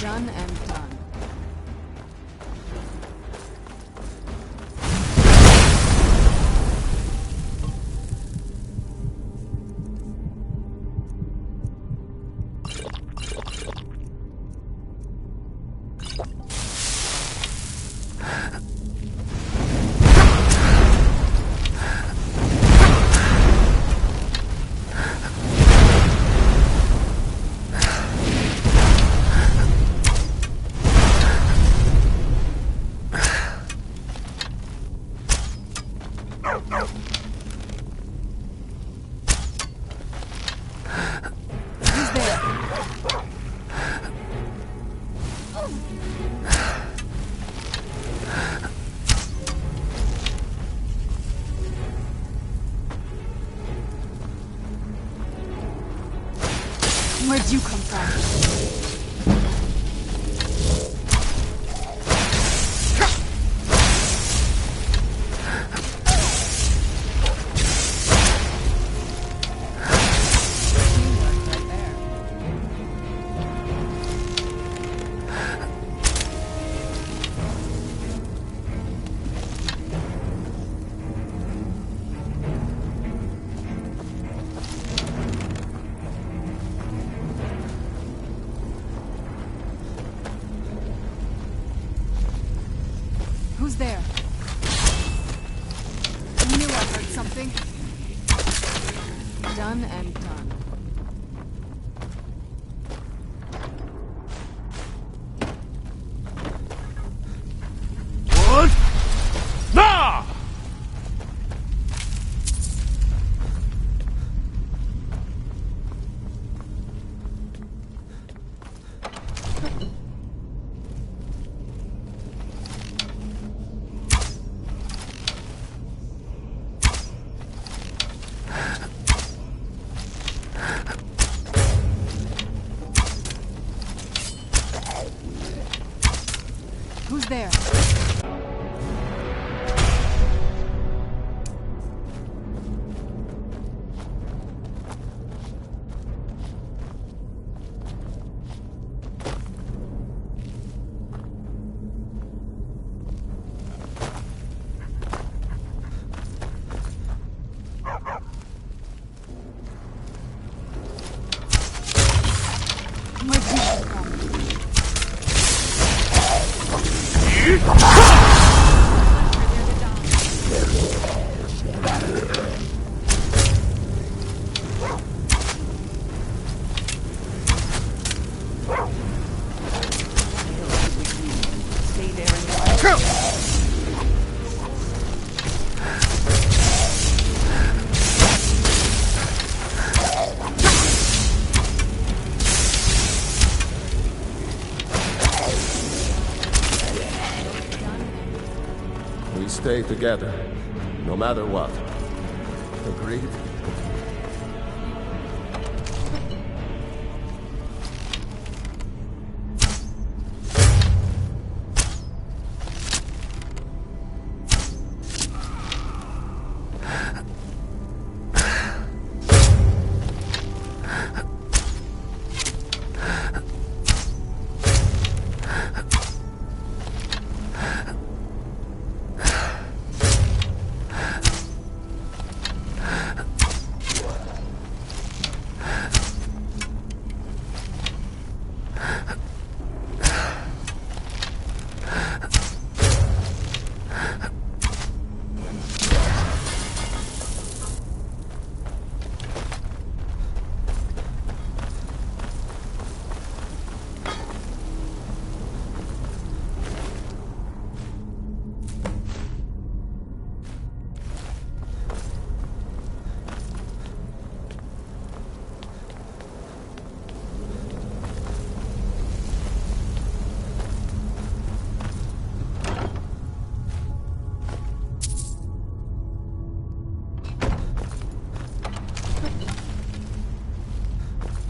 Done and done. Who's there? Where'd you come from? Who's there? I knew I heard something. Done and done. What? Nah! Who's there? stay together, no matter what. Agreed?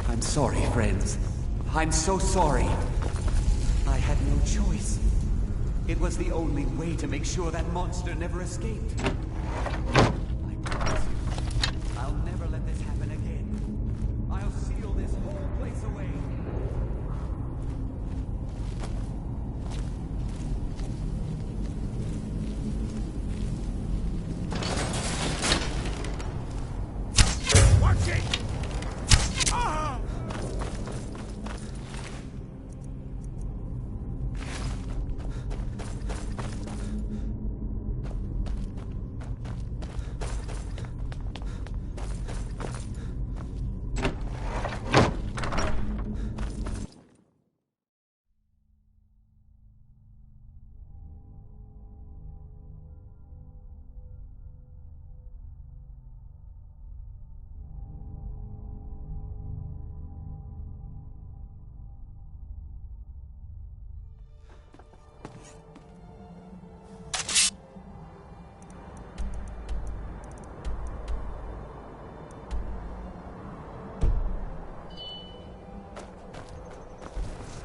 I'm sorry, friends. I'm so sorry. I had no choice. It was the only way to make sure that monster never escaped. I promise you, I'll never let this happen again. I'll seal this whole place away. Watch it! Ah!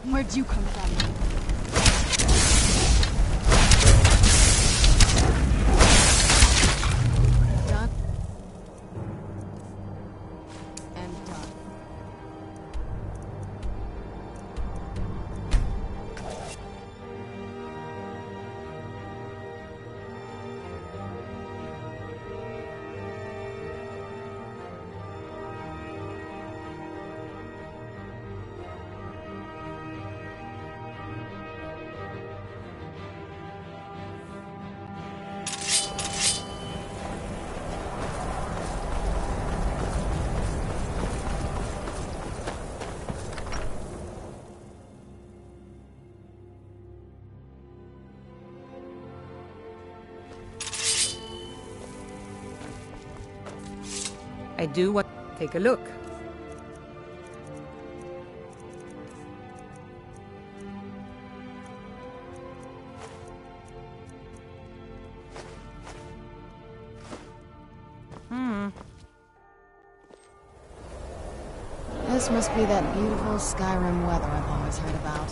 Where'd you come from? Done. And done. I do want... Take a look. This must be that beautiful Skyrim weather I've always heard about.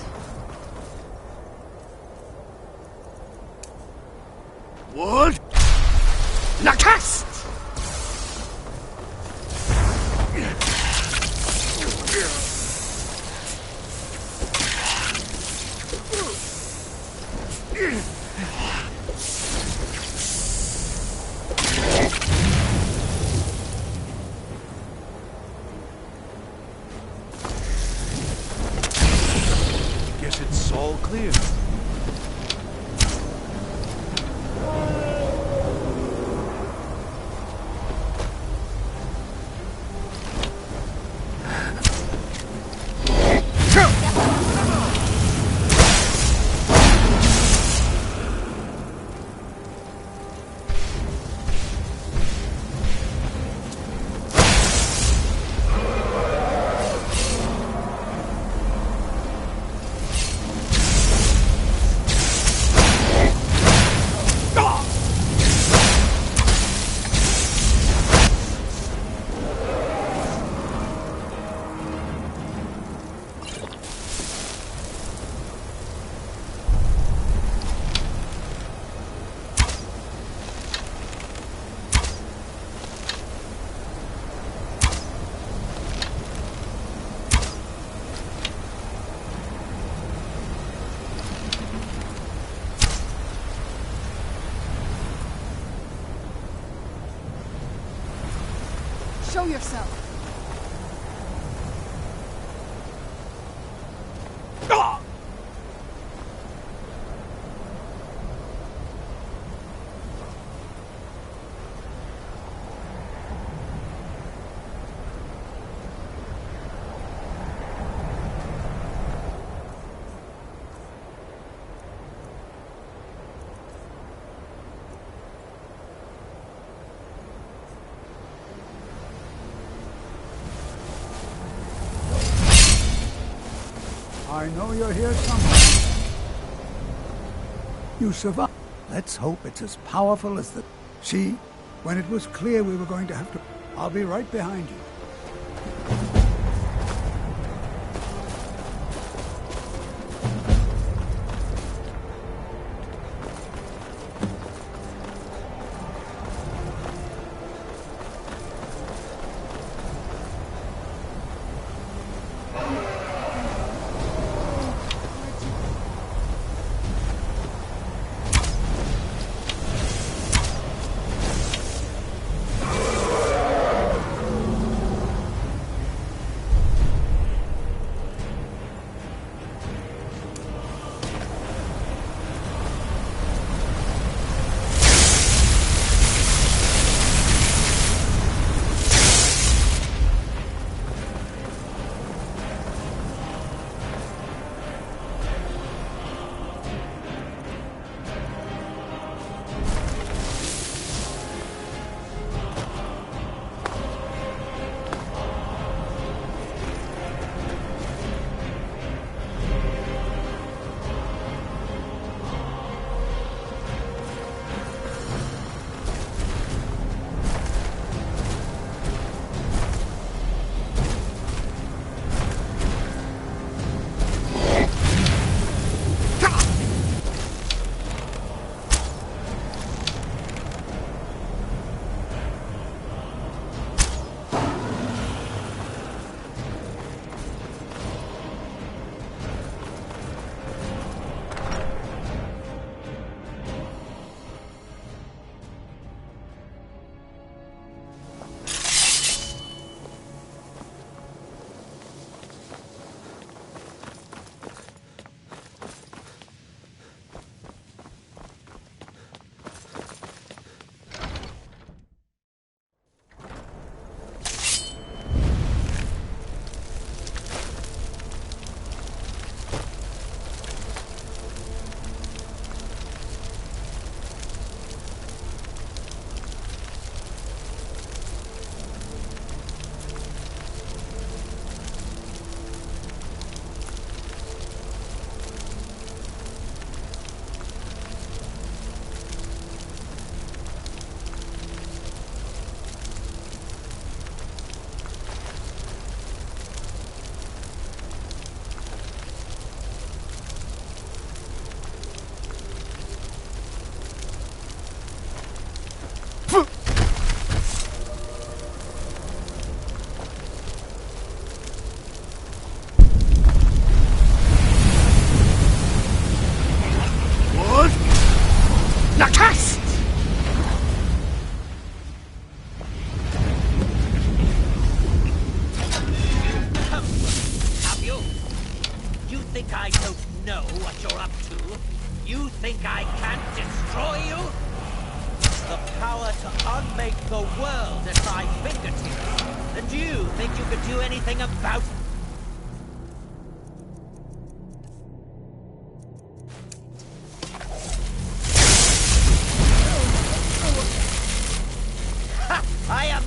Wood! Nakast! Guess it's all clear. Show yourself. I know you're here somewhere. You survived. Let's hope it's as powerful as the... See, when it was clear we were going to have to... I'll be right behind you.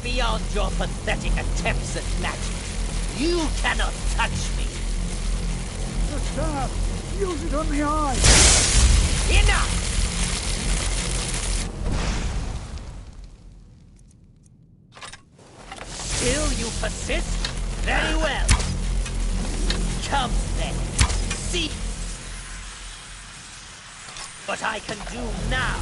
Beyond your pathetic attempts at magic. You cannot touch me. The staff! Use it on the eye! Enough! Still you persist? Very well. Come then. See what I can do now.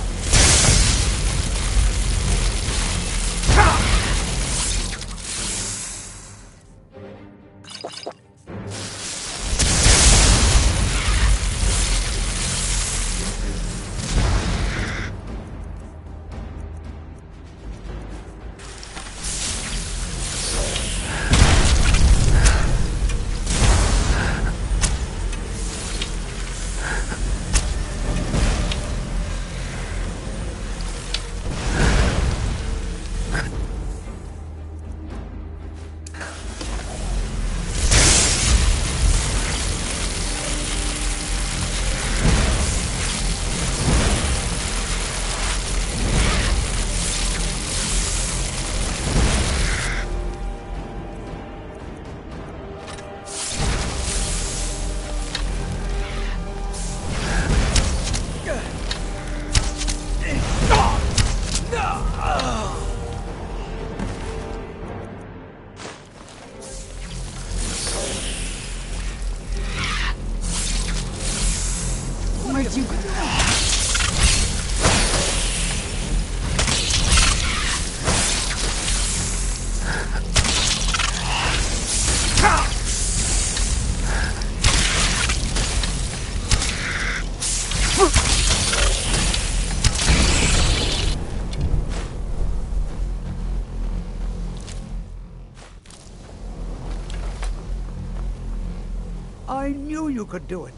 I knew you could do it.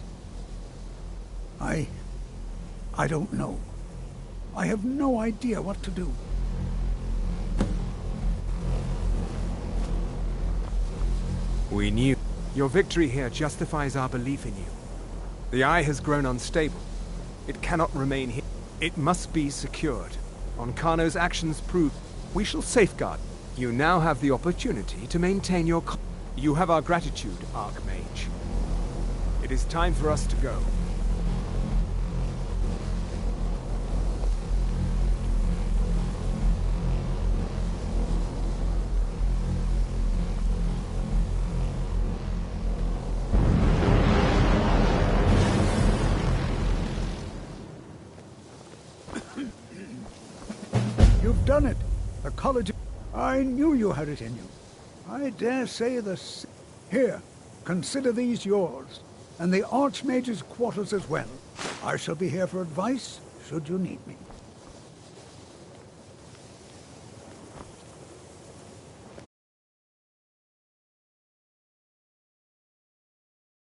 I don't know. I have no idea what to do. We knew. Your victory here justifies our belief in you. The Eye has grown unstable. It cannot remain here. It must be secured. Onkano's actions prove we shall safeguard. You now have the opportunity to maintain your... You have our gratitude, Archmage. It is time for us to go. You've done it. The college... I knew you had it in you. I dare say the... Here, consider these yours. And the Archmage's quarters as well. I shall be here for advice, should you need me.